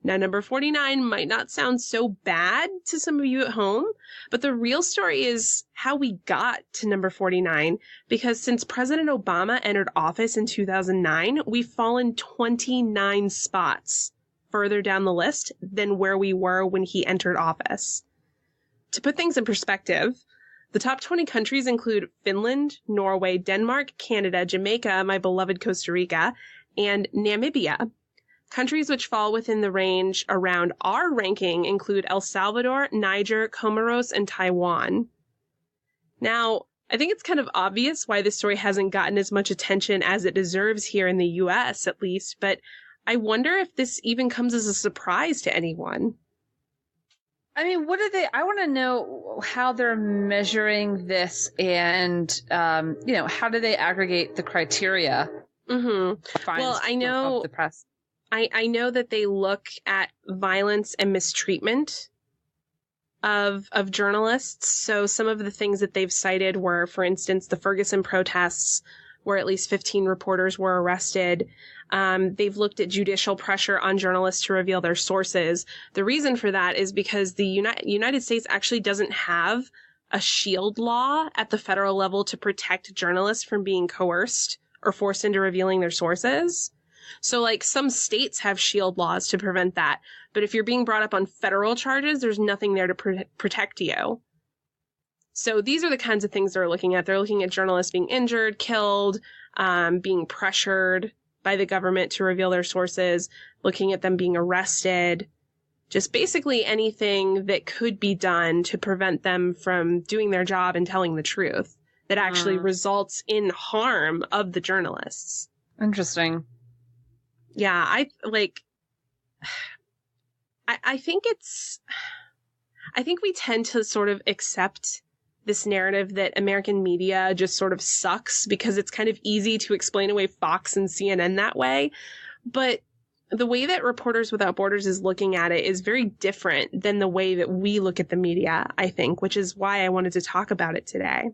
Now, number 49 might not sound so bad to some of you at home, but the real story is how we got to number 49, because since President Obama entered office in 2009, we've fallen 29 spots further down the list than where we were when he entered office. To put things in perspective, the top 20 countries include Finland, Norway, Denmark, Canada, Jamaica, my beloved Costa Rica, and Namibia. Countries which fall within the range around our ranking include El Salvador, Niger, Comoros, and Taiwan. Now, I think it's kind of obvious why this story hasn't gotten as much attention as it deserves here in the US, at least, but I wonder if this even comes as a surprise to anyone. I mean, I want to know how they're measuring this, and, how do they aggregate the criteria? Mm-hmm. Well, I know of the press. I know that they look at violence and mistreatment of journalists. So some of the things that they've cited were, for instance, the Ferguson protests, where at least 15 reporters were arrested. They've looked at judicial pressure on journalists to reveal their sources. The reason for that is because the United States actually doesn't have a shield law at the federal level to protect journalists from being coerced or forced into revealing their sources. So, like, some states have shield laws to prevent that. But if you're being brought up on federal charges, there's nothing there to protect you. So these are the kinds of things they're looking at. They're looking at journalists being injured, killed, being pressured by the government to reveal their sources, looking at them being arrested, just basically anything that could be done to prevent them from doing their job and telling the truth that actually results in harm of the journalists. Interesting. Yeah, I think we tend to sort of accept this narrative that American media just sort of sucks because it's kind of easy to explain away Fox and CNN that way. But the way that Reporters Without Borders is looking at it is very different than the way that we look at the media, I think, which is why I wanted to talk about it today.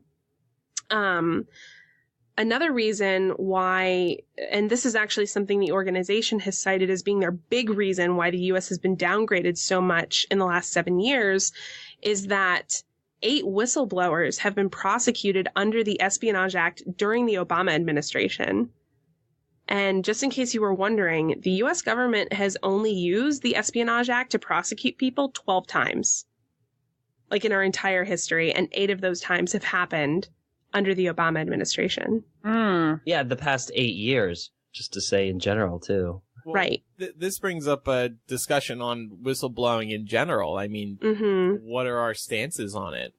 Another reason why, and this is actually something the organization has cited as being their big reason why the U.S. has been downgraded so much in the last 7 years, is that 8 whistleblowers have been prosecuted under the Espionage Act during the Obama administration. And just in case you were wondering, the U.S. government has only used the Espionage Act to prosecute people 12 times, like in our entire history, and 8 of those times have happened under the Obama administration. Yeah, the past 8 years, just to say in general, too. Well, right. This brings up a discussion on whistleblowing in general. I mean, what are our stances on it?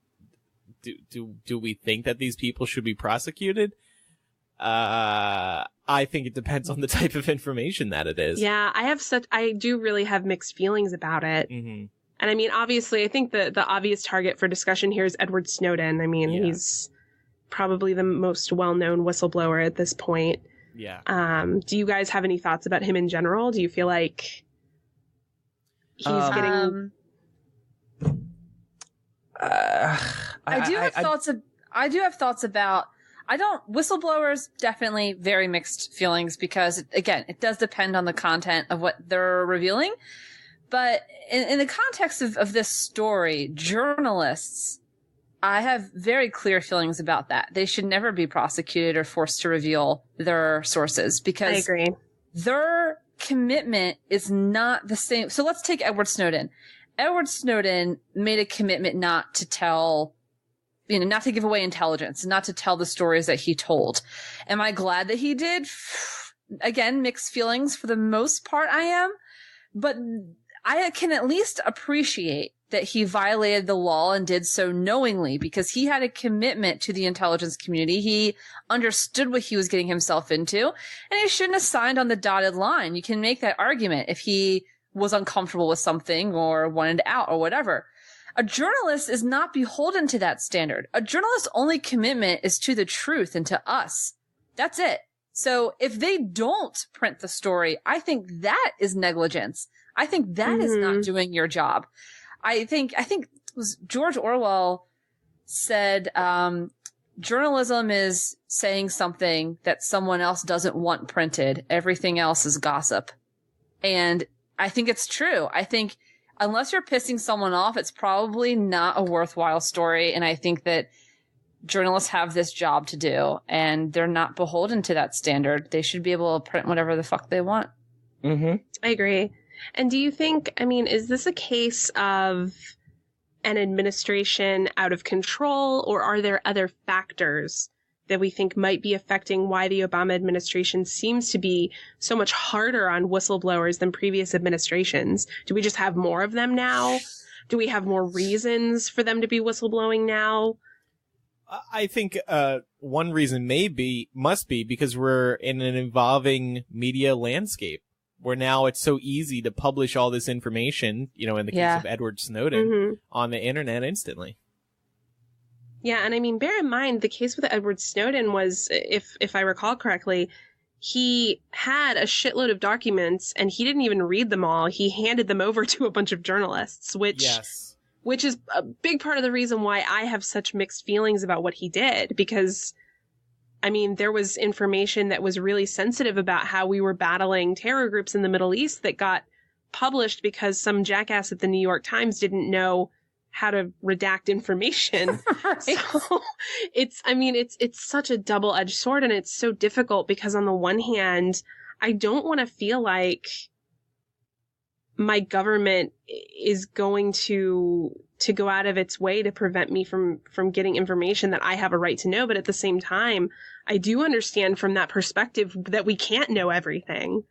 Do we think that these people should be prosecuted? I think it depends on the type of information that it is. Yeah, I do really have mixed feelings about it. Mm-hmm. And I mean, obviously, I think the obvious target for discussion here is Edward Snowden. I mean, probably the most well-known whistleblower at this point. Yeah. Do you guys have any thoughts about him in general? Do you feel like he's getting... I do have thoughts about... whistleblowers, definitely very mixed feelings because, again, it does depend on the content of what they're revealing. But in the context of this story, journalists, I have very clear feelings about that. They should never be prosecuted or forced to reveal their sources because I agree. Their commitment is not the same. So let's take Edward Snowden. Edward Snowden made a commitment not to tell, not to give away intelligence, not to tell the stories that he told. Am I glad that he did? Again, mixed feelings for the most part I am, but I can at least appreciate that he violated the law and did so knowingly because he had a commitment to the intelligence community. He understood what he was getting himself into, and he shouldn't have signed on the dotted line. You can make that argument if he was uncomfortable with something or wanted out or whatever. A journalist is not beholden to that standard. A journalist's only commitment is to the truth and to us. That's it. So if they don't print the story, I think that is negligence. I think that is not doing your job. I think it was George Orwell said, journalism is saying something that someone else doesn't want printed. Everything else is gossip. And I think it's true. I think unless you're pissing someone off, it's probably not a worthwhile story. And I think that journalists have this job to do and they're not beholden to that standard. They should be able to print whatever the fuck they want. I agree. And do you think, is this a case of an administration out of control, or are there other factors that we think might be affecting why the Obama administration seems to be so much harder on whistleblowers than previous administrations? Do we just have more of them now? Do we have more reasons for them to be whistleblowing now? I think one reason must be because we're in an evolving media landscape where now it's so easy to publish all this information, in the case of Edward Snowden, on the internet instantly. Yeah, and bear in mind, the case with Edward Snowden was, if I recall correctly, he had a shitload of documents and he didn't even read them all. He handed them over to a bunch of journalists, which is a big part of the reason why I have such mixed feelings about what he did, because there was information that was really sensitive about how we were battling terror groups in the Middle East that got published because some jackass at the New York Times didn't know how to redact information. Right. So it's such a double-edged sword, and it's so difficult because on the one hand, I don't want to feel like my government is going to go out of its way to prevent me from getting information that I have a right to know. But at the same time, I do understand from that perspective that we can't know everything.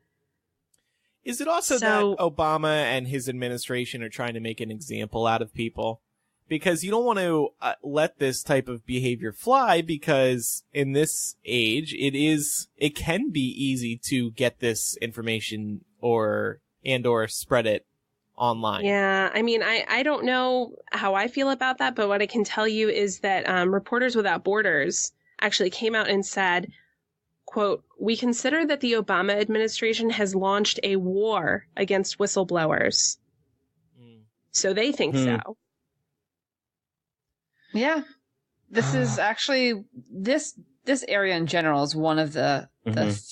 Is it also that Obama and his administration are trying to make an example out of people? Because you don't want to let this type of behavior fly, because in this age, it can be easy to get this information or spread it online. Yeah, I don't know how I feel about that, but what I can tell you is that Reporters Without Borders actually came out and said, quote, "We consider that the Obama administration has launched a war against whistleblowers." So they think so. Yeah. This is actually, this area in general is one of the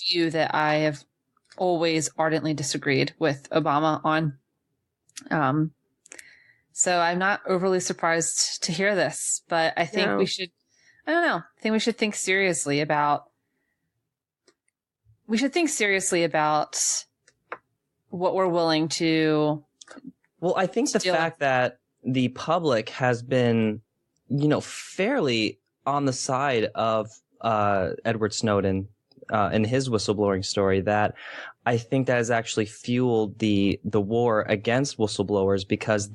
few that I have always ardently disagreed with Obama on. So I'm not overly surprised to hear this, but I think we should think seriously about what we're willing to. Well, I think the fact that the public has been, fairly on the side of Edward Snowden in his whistleblowing story, that I think that has actually fueled the war against whistleblowers, because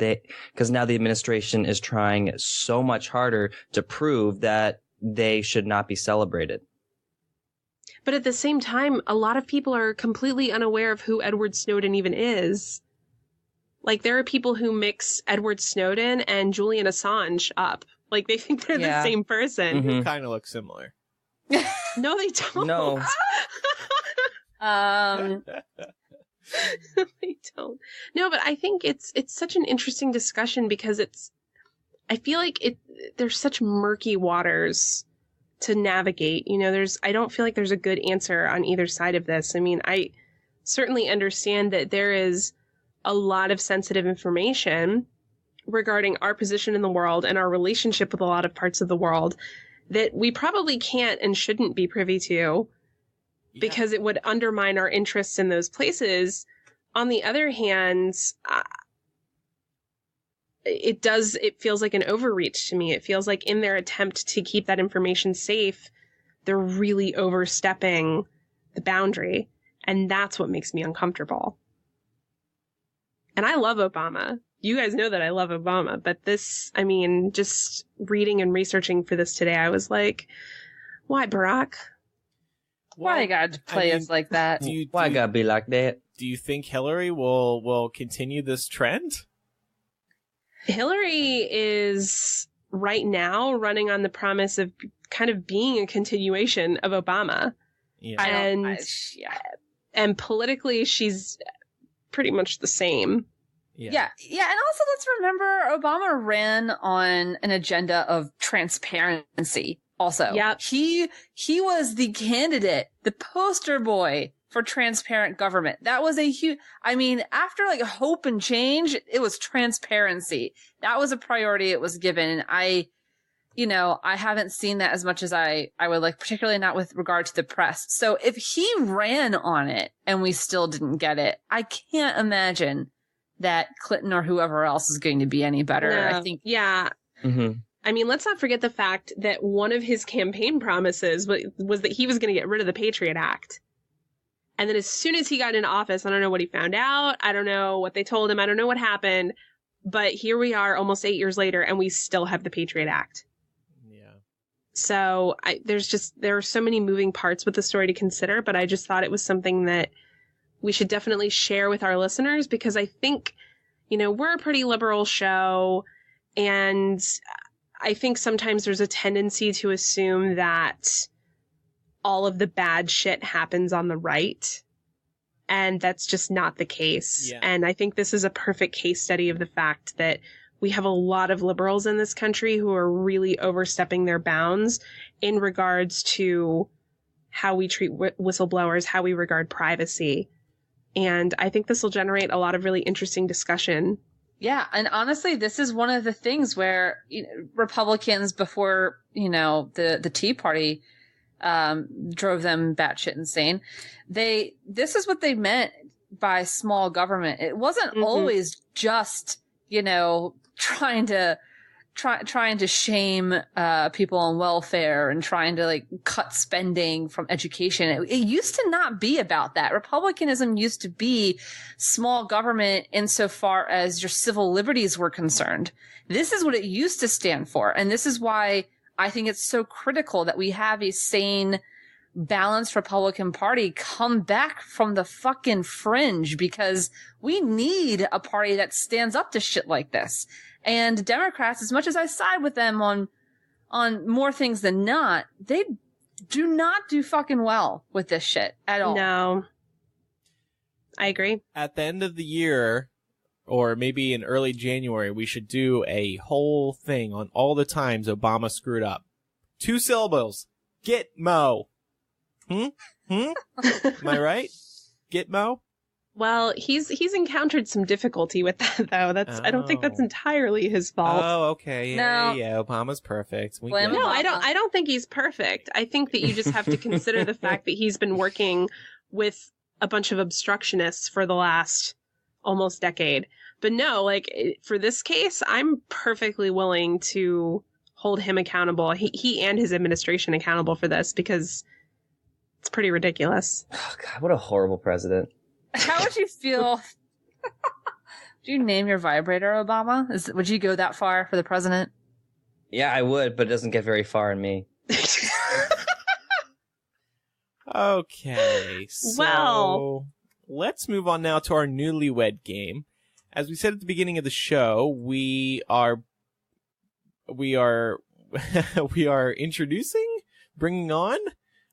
now the administration is trying so much harder to prove that they should not be celebrated. But at the same time, a lot of people are completely unaware of who Edward Snowden even is. Like, there are people who mix Edward Snowden and Julian Assange up Like, they think they're the same person. Mhm. Kind of look similar. No, they don't. No. They don't. No, but I think it's such an interesting discussion because I feel like there's such murky waters to navigate. You know, I don't feel like there's a good answer on either side of this. I mean, I certainly understand that there is a lot of sensitive information regarding our position in the world and our relationship with a lot of parts of the world that we probably can't and shouldn't be privy to because it would undermine our interests in those places. On the other hand, it feels like an overreach to me. It feels like in their attempt to keep that information safe, they're really overstepping the boundary. And that's what makes me uncomfortable. And I love Obama. You guys know that I love Obama, but this, I mean, just reading and researching for this today, I was like, why Barack? Why you gotta play us like that? Why gotta be like that? Do you think Hillary will continue this trend? Hillary is right now running on the promise of kind of being a continuation of Obama. Yeah. And politically, she's pretty much the same. Yeah. And also let's remember Obama ran on an agenda of transparency also. Yeah. He was the candidate, the poster boy for transparent government. That was a huge, I mean, after like hope and change, it was transparency. That was a priority it was given. And I haven't seen that as much as I would like, particularly not with regard to the press. So if he ran on it and we still didn't get it, I can't imagine that Clinton or whoever else is going to be any better. No. I think. Yeah. Mm-hmm. I mean, let's not forget the fact that one of his campaign promises was that he was going to get rid of the Patriot Act. And then as soon as he got into office, I don't know what he found out. I don't know what they told him. I don't know what happened. But here we are almost 8 years later, and we still have the Patriot Act. Yeah. So there are so many moving parts with the story to consider, but I just thought it was something that we should definitely share with our listeners because I think, we're a pretty liberal show, and I think sometimes there's a tendency to assume that all of the bad shit happens on the right. And that's just not the case. Yeah. And I think this is a perfect case study of the fact that we have a lot of liberals in this country who are really overstepping their bounds in regards to how we treat whistleblowers, how we regard privacy. And I think this will generate a lot of really interesting discussion. Yeah. And honestly, this is one of the things where Republicans before, the Tea Party drove them batshit insane. This is what they meant by small government. It wasn't always just, trying to shame people on welfare and trying to like cut spending from education. It used to not be about that. Republicanism used to be small government insofar as your civil liberties were concerned. This is what it used to stand for. And this is why I think it's so critical that we have a sane, balanced Republican Party come back from the fucking fringe, because we need a party that stands up to shit like this. And Democrats, as much as I side with them on more things than not, they do not do fucking well with this shit at all. No. I agree. At the end of the year, or maybe in early January, we should do a whole thing on all the times Obama screwed up. 2 syllables. Gitmo. Am I right? Gitmo? Well, he's encountered some difficulty with that, though. I don't think that's entirely his fault. Oh, okay. Yeah, Obama's perfect. No, I don't think he's perfect. I think that you just have to consider the fact that he's been working with a bunch of obstructionists for the last almost decade. But no, like for this case, I'm perfectly willing to hold him accountable. He and his administration accountable for this, because it's pretty ridiculous. Oh, God, what a horrible president. How would you feel? Do you name your vibrator Obama? Would you go that far for the president? Yeah, I would, but it doesn't get very far in me. Okay, so let's move on now to our Newlywed Game. As we said at the beginning of the show, we are we are bringing on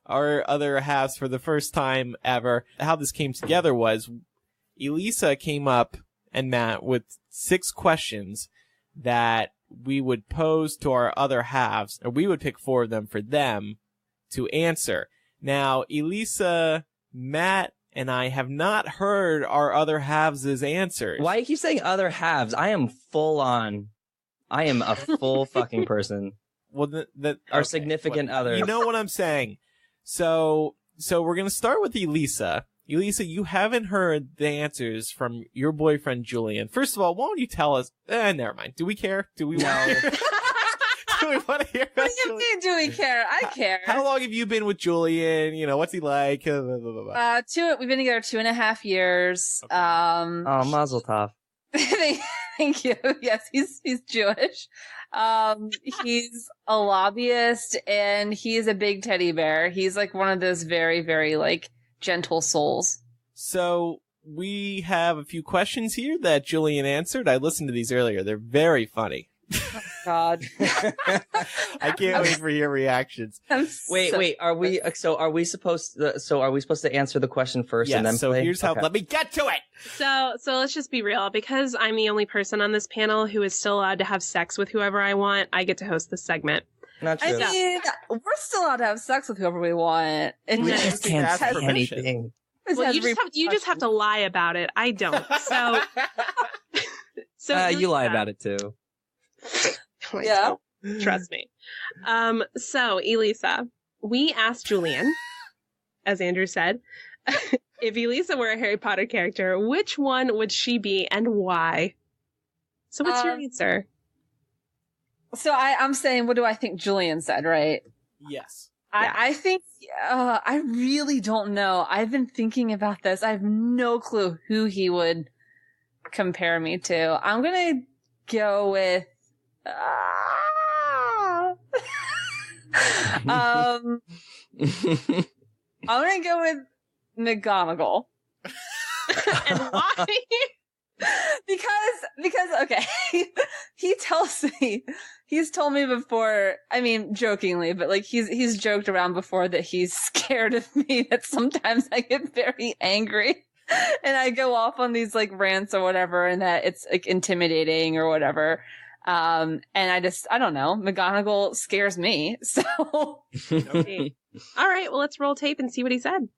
our other halves for the first time ever. How this came together was Elisa came up and Matt with 6 questions that we would pose to our other halves, or we would pick 4 of them for them to answer. Now, Elisa, Matt, and I have not heard our other halves' answers. Why do you keep saying other halves? I am full on. I am a full fucking person. Well, Our significant other. You know what I'm saying. So we're going to start with Elisa. Elisa, you haven't heard the answers from your boyfriend, Julian. First of all, why don't you tell us? Never mind. Do we care? Do we want to hear? Do we want to hear about What do you mean, do we care? I care. How long have you been with Julian? You know, what's he like? Blah, blah, blah, blah. We've been together 2.5 years. Okay. Oh, mazel tov. Thank you. Yes, he's Jewish. He's a lobbyist and he's a big teddy bear. He's like one of those very, very like gentle souls. So we have a few questions here that Julian answered. I listened to these earlier. They're very funny. Oh, God. I can't wait for your reactions. Wait. Are we supposed to answer the question first Yes, and then so play? here's how. Okay. Let me get to it. So let's just be real. Because I'm the only person on this panel who is still allowed to have sex with whoever I want, I get to host this segment. Not I true. mean, we're still allowed to have sex with whoever we want. It we just just can't ask say permission. anything. Well, you just have to lie about it. I don't. So You lie Elisa- about it too. I Yeah. don't. Trust me. So Elisa, we asked Julian, as Andrew said, if Elisa were a Harry Potter character, which one would she be and why? So what's your answer? So I'm saying, what do I think Julian said, right? Yes. I think, I really don't know. I've been thinking about this. I have no clue who he would compare me to. I'm gonna go with, I'm gonna go with McGonagall. And why? Because okay, he's told me before, I mean, jokingly, but like he's joked around before that he's scared of me, that sometimes I get very angry and I go off on these like rants or whatever, and that it's like intimidating or whatever. And I don't know, McGonagall scares me. So Okay. All right, well, let's roll tape and see what he said.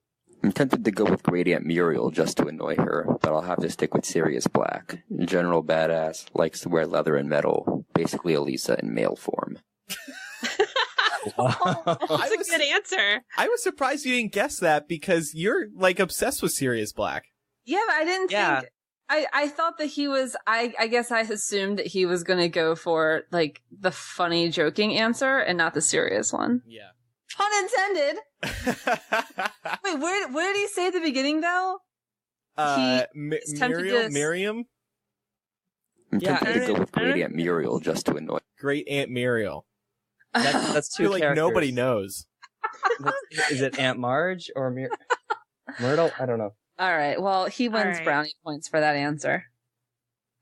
I'm tempted to go with Great Aunt Muriel just to annoy her, but I'll have to stick with Sirius Black. General badass, likes to wear leather and metal, basically Elisa in male form. That's a good answer. I was surprised you didn't guess that because you're like obsessed with Sirius Black. yeah, but I didn't think. I thought that he was, I guess I assumed that he was going to go for like the funny joking answer and not the serious one. Yeah. Pun intended. Wait, where did he say at the beginning though? He's tempted to- Miriam? I'm Yeah, tempted to go with Great Aunt Muriel just to annoy Great Aunt Muriel. That's I feel two like characters. nobody knows. Is it Aunt Marge or Myrtle? I don't know. All right. Well, he wins All right. brownie points for that answer.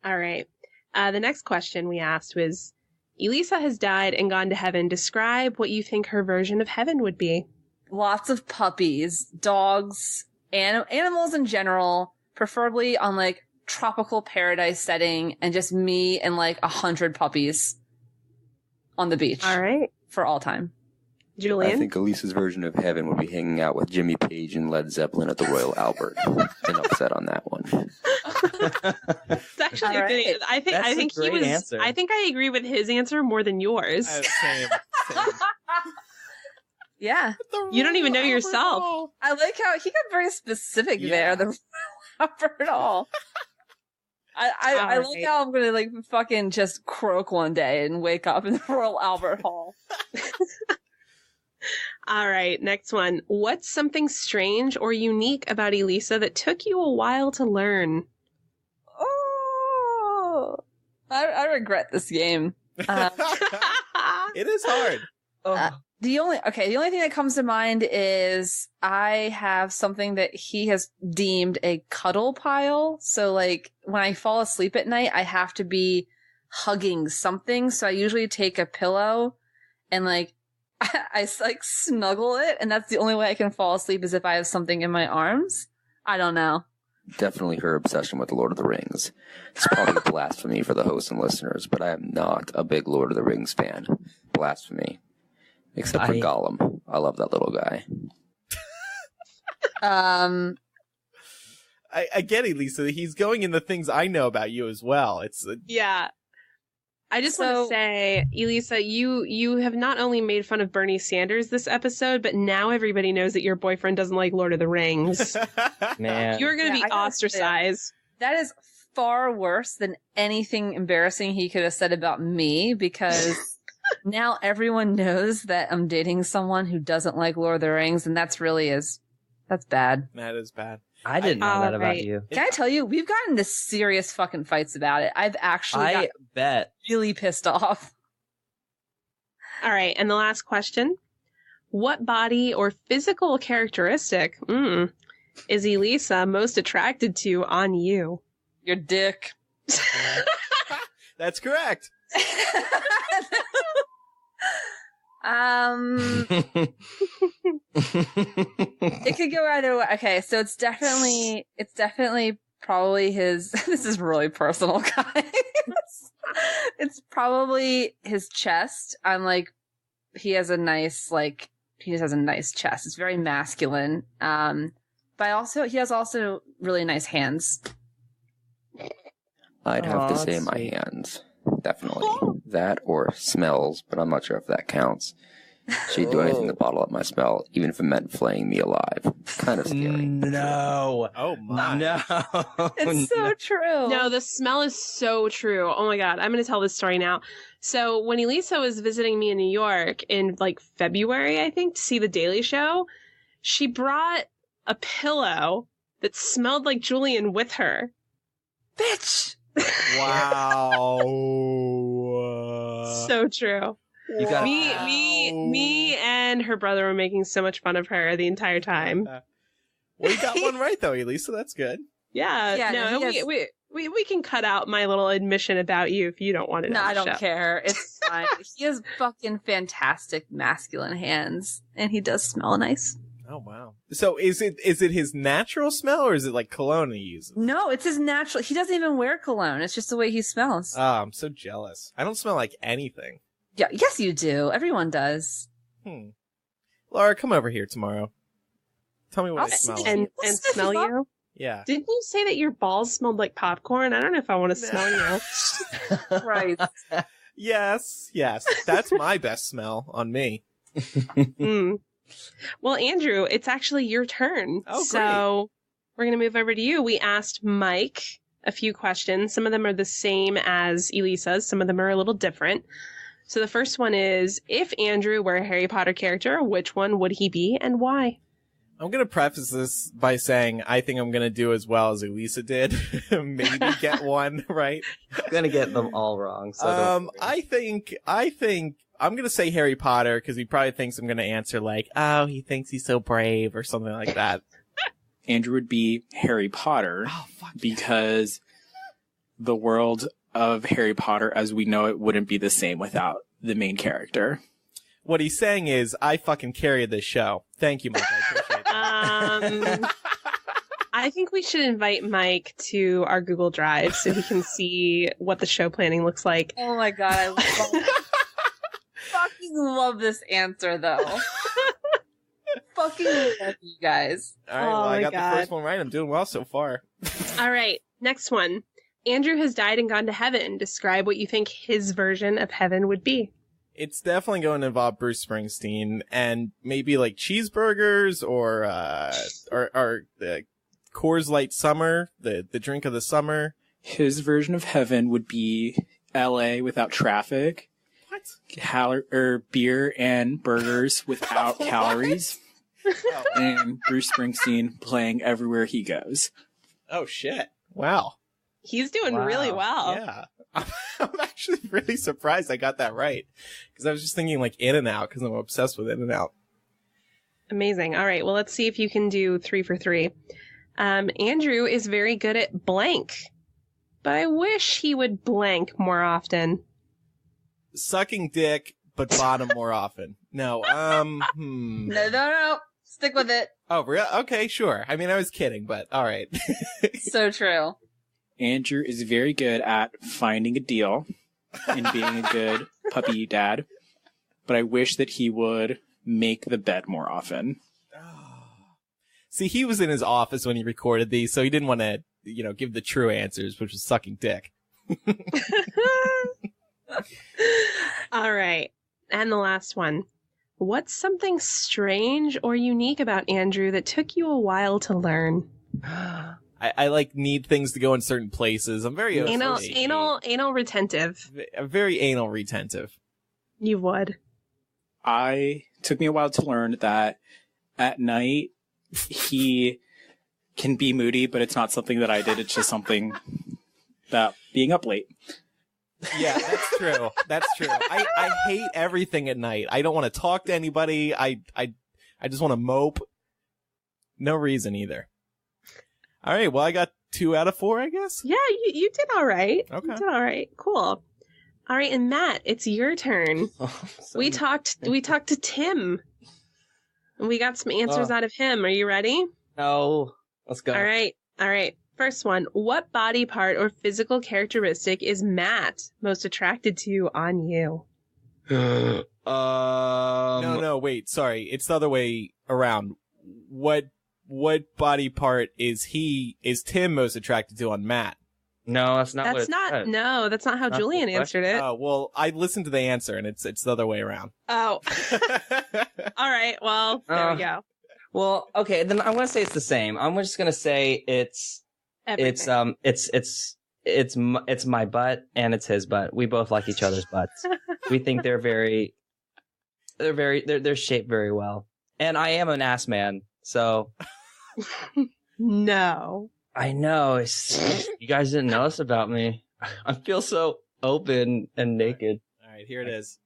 All right. The next question we asked was, Elisa has died and gone to heaven. Describe what you think her version of heaven would be. Lots of puppies, dogs, animals in general, preferably on like tropical paradise setting, and just me and like 100 puppies on the beach. All right. For all time. Julian? I think Elisa's version of heaven would be hanging out with Jimmy Page and Led Zeppelin at the Royal Albert. Enough said on that one. It's actually All a good. right. I think That's a he great was. answer. I think I agree with his answer more than yours. Same. Yeah. You don't even know yourself. I like how he got very specific Yeah. there. The Albert Hall. I All like right. how I'm gonna like fucking just croak one day and wake up in the Royal Albert Hall. All right, next one. What's something strange or unique about Elisa that took you a while to learn? Oh, I regret this game. It is hard. The only thing that comes to mind is I have something that he has deemed a cuddle pile. So like when I fall asleep at night, I have to be hugging something. So I usually take a pillow and like I like snuggle it, and that's the only way I can fall asleep is if I have something in my arms. I don't know. Definitely her obsession with the Lord of the Rings. It's probably blasphemy for the hosts and listeners, but I am not a big Lord of the Rings fan. Blasphemy. Except for Gollum. I love that little guy. I get it, Lisa. He's going in the things I know about you as well. Yeah. I just want to say, Elisa, you have not only made fun of Bernie Sanders this episode, but now everybody knows that your boyfriend doesn't like Lord of the Rings. Man. You're going to be ostracized. That is far worse than anything embarrassing he could have said about me, because now everyone knows that I'm dating someone who doesn't like Lord of the Rings, and that's bad. That is bad. I didn't know that about you. Can I tell you, we've gotten into serious fucking fights about it. I've actually got really pissed off. All right, and the last question. What body or physical characteristic is Elisa most attracted to on you? Your dick. That's correct. It could go either way. Okay, so it's definitely probably his. This is really personal, guys. It's probably his chest. I'm like, he just has a nice chest. It's very masculine. But he has also really nice hands. I'd have to say my hands. Definitely. That or smells, but I'm not sure if that counts. She'd do anything to bottle up my smell, even if it meant flaying me alive. Kind of scary. No. Oh my. No. It's so true. No, the smell is so true. Oh my God. I'm going to tell this story now. So when Elisa was visiting me in New York in like February, I think, to see The Daily Show, she brought a pillow that smelled like Julian with her. Bitch. Wow. So true. You got me and her brother were making so much fun of her the entire time. Well, you got one right though, Elisa. That's good. Yeah. No, we can cut out my little admission about you if you don't want it. No, on the I don't show. care. It's fine. He has fucking fantastic masculine hands, and he does smell nice. Oh wow. So is it his natural smell, or is it like cologne he uses? No, it's his natural. He doesn't even wear cologne. It's just the way he smells. Oh, I'm so jealous. I don't smell like anything. Yeah, yes, you do. Everyone does. Laura, come over here tomorrow. Tell me what I'll I smell like. And smell you? Yeah. Didn't you say that your balls smelled like popcorn? I don't know if I want to smell you. Right. Yes. That's my best smell on me. Well, Andrew, it's actually your turn. Oh, great. So we're going to move over to you. We asked Mike a few questions. Some of them are the same as Elisa's. Some of them are a little different. So the first one is, if Andrew were a Harry Potter character, which one would he be and why? I'm going to preface this by saying I think I'm going to do as well as Elisa did. Maybe get one right. I'm going to get them all wrong. So I think I'm going to say Harry Potter because he probably thinks I'm going to answer like, oh, he thinks he's so brave or something like that. Andrew would be Harry Potter because the world of Harry Potter as we know it wouldn't be the same without the main character. What he's saying is, I fucking carried this show. Thank you, Mike. I appreciate that. I think we should invite Mike to our Google Drive so he can see what the show planning looks like. Oh my God, I fucking love this answer, though. Fucking love you guys. All right, well, I got the first one right. I'm doing well so far. All right, next one. Andrew has died and gone to heaven. Describe what you think his version of heaven would be. It's definitely going to involve Bruce Springsteen and maybe like cheeseburgers or the Coors Light Summer, the drink of the summer. His version of heaven would be LA without traffic. What? Beer and burgers without calories. And Bruce Springsteen playing everywhere he goes. Oh shit. Wow. He's doing really well. Yeah. I'm actually really surprised I got that right. Because I was just thinking like In-N-Out because I'm obsessed with In-N-Out. Amazing. All right. Well, let's see if you can do 3 for 3. Andrew is very good at blank. but I wish he would blank more often. Sucking dick, but bottom more often. No, No. Stick with it. Oh, really? Okay, sure. I mean, I was kidding, but all right. So true. Andrew is very good at finding a deal and being a good puppy dad, but I wish that he would make the bed more often. See, he was in his office when he recorded these, so he didn't want to, give the true answers, which was sucking dick. All right. And the last one. What's something strange or unique about Andrew that took you a while to learn? I need things to go in certain places. I'm very anal retentive. I'm very anal retentive. You would. Took me a while to learn that at night he can be moody, but it's not something that I did. It's just something that being up late. Yeah, that's true. That's true. I hate everything at night. I don't want to talk to anybody. I just want to mope. No reason either. All right. Well, I got 2 out of 4, I guess. Yeah, you did all right. Okay. You did all right. Cool. All right, and Matt, it's your turn. We talked to Tim. And we got some answers out of him. Are you ready? No. Let's go. All right. First one. What body part or physical characteristic is Matt most attracted to on you? No, wait. Sorry. It's the other way around. What body part is Tim most attracted to on Matt? No, that's not. That's not how Julian answered it. Oh, well, I listened to the answer, and it's the other way around. Oh. All right. Well, there we go. Well, okay. Then I'm gonna say it's the same. I'm just gonna say it's my butt and it's his butt. We both like each other's butts. We think they're shaped very well. And I am an ass man, so. No. I know. You guys didn't know this about me. I feel so open and naked. All right, here it is.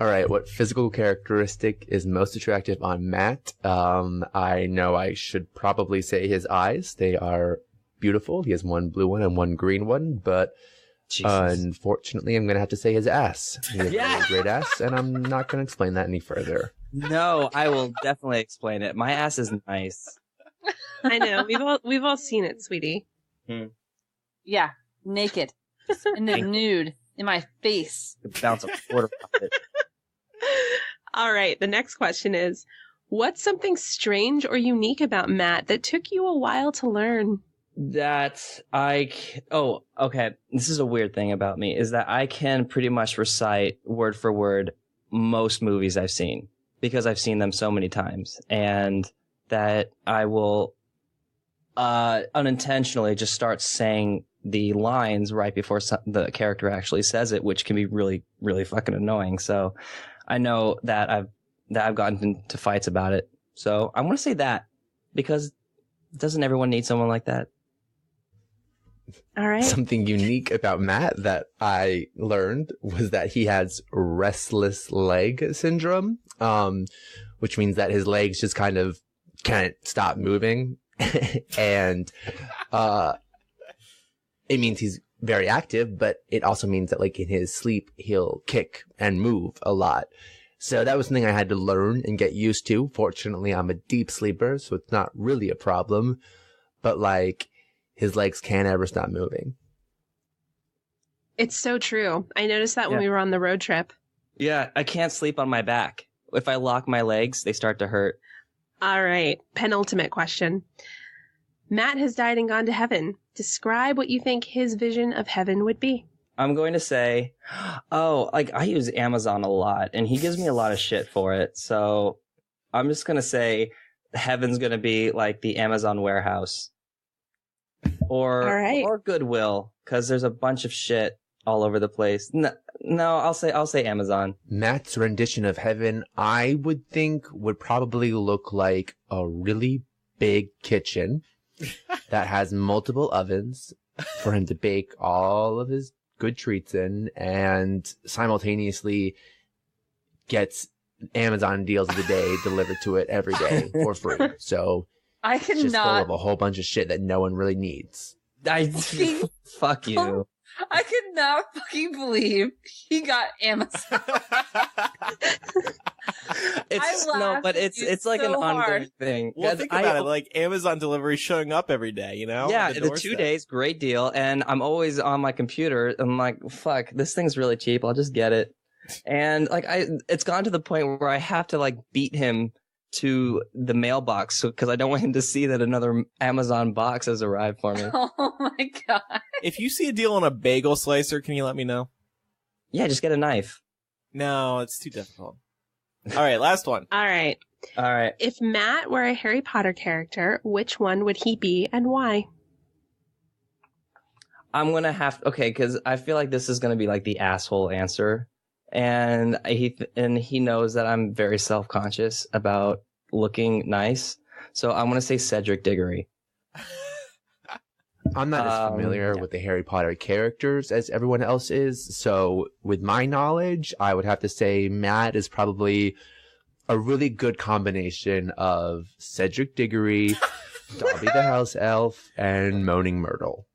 All right, what physical characteristic is most attractive on Matt? I know I should probably say his eyes. They are beautiful. He has one blue one and one green one, but unfortunately, I'm going to have to say his ass. He has a really great ass, and I'm not going to explain that any further. No, I will definitely explain it. My ass is nice. I know. We've all seen it, sweetie. Yeah, naked. In the nude. In my face. Bounce a quarter off it. All right. The next question is, what's something strange or unique about Matt that took you a while to learn? Okay. This is a weird thing about me, is that I can pretty much recite word for word most movies I've seen because I've seen them so many times, and that I will unintentionally just start saying the lines right before the character actually says it, which can be really, really fucking annoying. So I know that I've gotten into fights about it. So I'm going to say that, because doesn't everyone need someone like that? All right. Something unique about Matt that I learned was that he has restless leg syndrome, which means that his legs just kind of can't stop moving. And it means he's very active, but it also means that, like, in his sleep, he'll kick and move a lot. So that was something I had to learn and get used to. Fortunately, I'm a deep sleeper, so it's not really a problem. But, like, his legs can't ever stop moving. It's so true. I noticed that when we were on the road trip. Yeah, I can't sleep on my back. If I lock my legs, they start to hurt. All right. Penultimate question. Matt has died and gone to heaven. Describe what you think his vision of heaven would be. I'm going to say, I use Amazon a lot, and he gives me a lot of shit for it. So I'm just going to say heaven's going to be like the Amazon warehouse. Or Goodwill, because there's a bunch of shit all over the place. No, I'll say Amazon. Matt's rendition of heaven, I would think, would probably look like a really big kitchen that has multiple ovens for him to bake all of his good treats in, and simultaneously gets Amazon deals of the day delivered to it every day for free. So I it's just full of a whole bunch of shit that no one really needs. Fuck you. I could not fucking believe he got Amazon. It's like an ongoing thing. Well, think about it, like Amazon delivery showing up every day, you know? Yeah, the 2 days, great deal. And I'm always on my computer. I'm like, fuck, this thing's really cheap. I'll just get it. And like, it's gone to the point where I have to like beat him to the mailbox because I don't want him to see that another Amazon box has arrived for me. Oh my God. If you see a deal on a bagel slicer, can you let me know? Yeah, just get a knife. No, it's too difficult. All right, last one. All right. If Matt were a Harry Potter character, which one would he be and why? I'm going to because I feel like this is going to be like the asshole answer. And he knows that I'm very self-conscious about looking nice. So I'm going to say Cedric Diggory. I'm not as familiar with the Harry Potter characters as everyone else is. So with my knowledge, I would have to say Matt is probably a really good combination of Cedric Diggory, Dobby the House Elf, and Moaning Myrtle.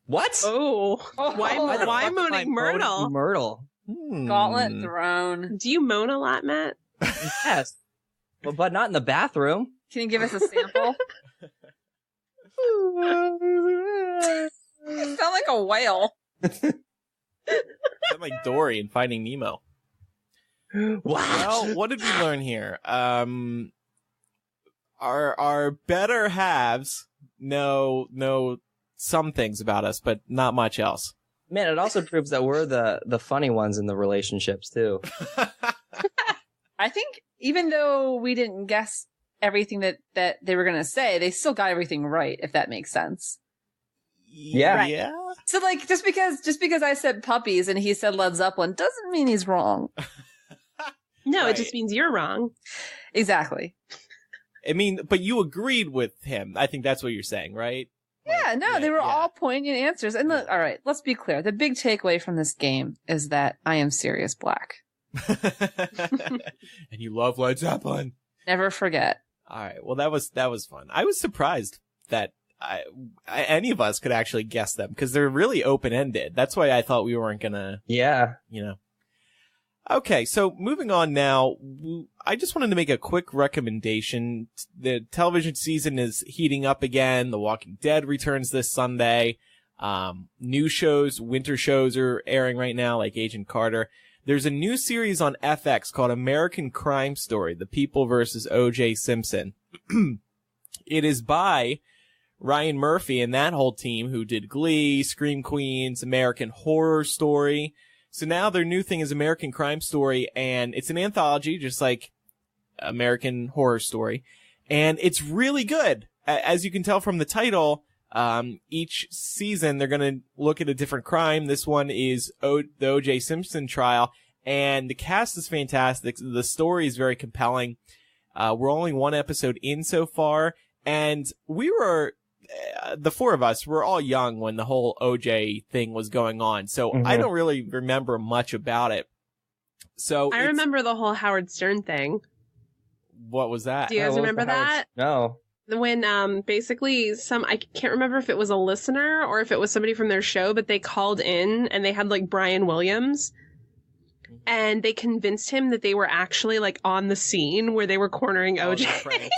What? Oh, why Moaning Myrtle? Myrtle. Gauntlet thrown. Do you moan a lot, Matt? Yes. But not in the bathroom. Can you give us a sample? You sound like a whale. Sound like Dory in Finding Nemo. What? Well, what did we learn here? Our better halves know some things about us, but not much else. Man, it also proves that we're the funny ones in the relationships, too. I think even though we didn't guess everything that they were going to say, they still got everything right, if that makes sense. Yeah. Right. Yeah. So, like, just because I said puppies and he said Led Zeppelin doesn't mean he's wrong. No, Right. It just means you're wrong. Exactly. I mean, but you agreed with him. I think that's what you're saying, right? Yeah, no, they were all poignant answers. And look, all right, let's be clear. The big takeaway from this game is that I am Sirius Black. And you love Led Zeppelin. Never forget. All right. Well, that was fun. I was surprised that any of us could actually guess them because they're really open-ended. That's why I thought we weren't gonna. Yeah. You know. Okay, so moving on now, I just wanted to make a quick recommendation. The television season is heating up again. The Walking Dead returns this Sunday. New shows, winter shows are airing right now, like Agent Carter. There's a new series on FX called American Crime Story, The People versus O.J. Simpson. It is by Ryan Murphy and that whole team who did Glee, Scream Queens, American Horror Story. So now their new thing is American Crime Story, and it's an anthology, just like American Horror Story. And it's really good. As you can tell from the title, each season they're going to look at a different crime. This one is the O.J. Simpson trial, and the cast is fantastic. The story is very compelling. We're only one episode in so far, and we were... the four of us were all young when the whole OJ thing was going on, so I don't really remember much about it. So I remember the whole Howard Stern thing. What was that? Do you guys remember that? No. When basically I can't remember if it was a listener or if it was somebody from their show, but they called in and they had like Brian Williams. And they convinced him that they were actually like on the scene where they were cornering OJ.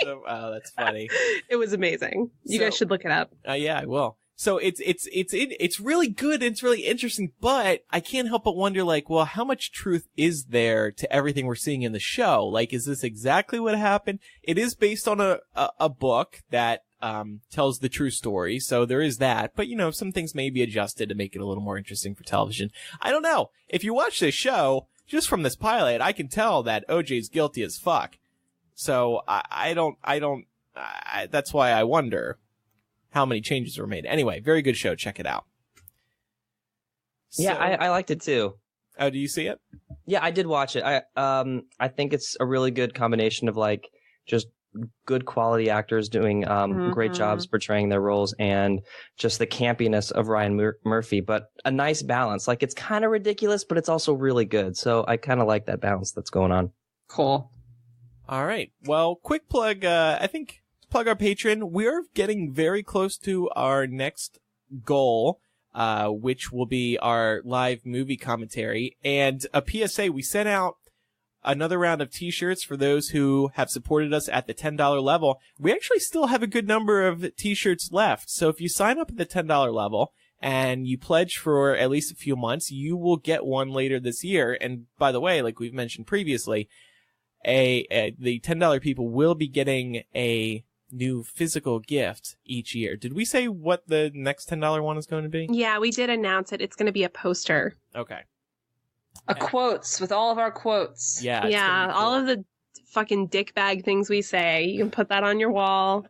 Oh, that's funny. It was amazing. You guys should look it up. Yeah, I will. So it's really good. It's really interesting, but I can't help but wonder, like, well, how much truth is there to everything we're seeing in the show? Like, is this exactly what happened? It is based on a book that tells the true story, so there is that. But, you know, some things may be adjusted to make it a little more interesting for television. I don't know. If you watch this show, just from this pilot, I can tell that OJ's guilty as fuck. So that's why I wonder how many changes were made. Anyway, very good show. Check it out. Yeah, I liked it too. Oh, do you see it? Yeah, I did watch it. I think it's a really good combination of like just good quality actors doing great jobs portraying their roles and just the campiness of Ryan Murphy, but a nice balance. Like it's kind of ridiculous, but it's also really good. So I kind of like that balance that's going on. Cool. All right. Well, quick plug. I think plug our Patreon. We're getting very close to our next goal, which will be our live movie commentary. And a PSA, we sent out another round of t-shirts for those who have supported us at the $10 level. We actually still have a good number of t-shirts left. So if you sign up at the $10 level and you pledge for at least a few months, you will get one later this year. And by the way, like we've mentioned previously, the $10 people will be getting a new physical gift each year. Did we say what the next $10 one is going to be? Yeah, we did announce it. It's going to be a poster. Okay. Quotes with all of our quotes. Yeah. Yeah, all of the fucking dickbag things we say. You can put that on your wall.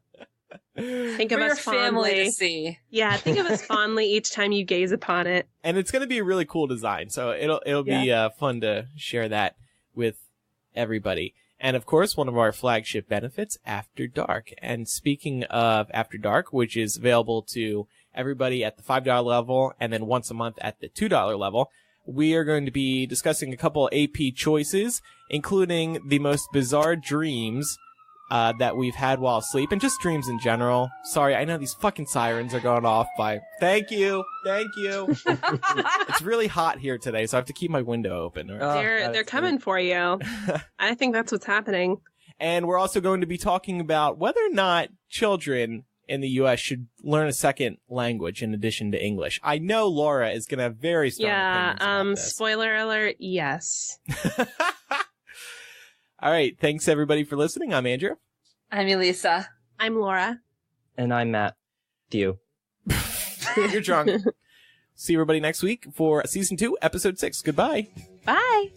Think of For your us family fondly. to see. Yeah, think of us fondly each time you gaze upon it. And it's going to be a really cool design. So it'll be fun to share that with everybody. And of course, one of our flagship benefits, After Dark. And speaking of After Dark, which is available to everybody at the $5 level and then once a month at the $2 level, we are going to be discussing a couple AP choices, including the most bizarre dreams that we've had while asleep, and just dreams in general. Sorry, I know these fucking sirens are going off by... Thank you. It's really hot here today, so I have to keep my window open. They're coming for you. I think that's what's happening. And we're also going to be talking about whether or not children in the U.S. should learn a second language in addition to English. I know Laura is going to have very strong opinions about this. Spoiler alert, yes. All right, thanks everybody for listening. I'm Andrew. I'm Elisa. I'm Laura. And I'm Matt. You. You're drunk. See everybody next week for season 2, episode 6. Goodbye. Bye.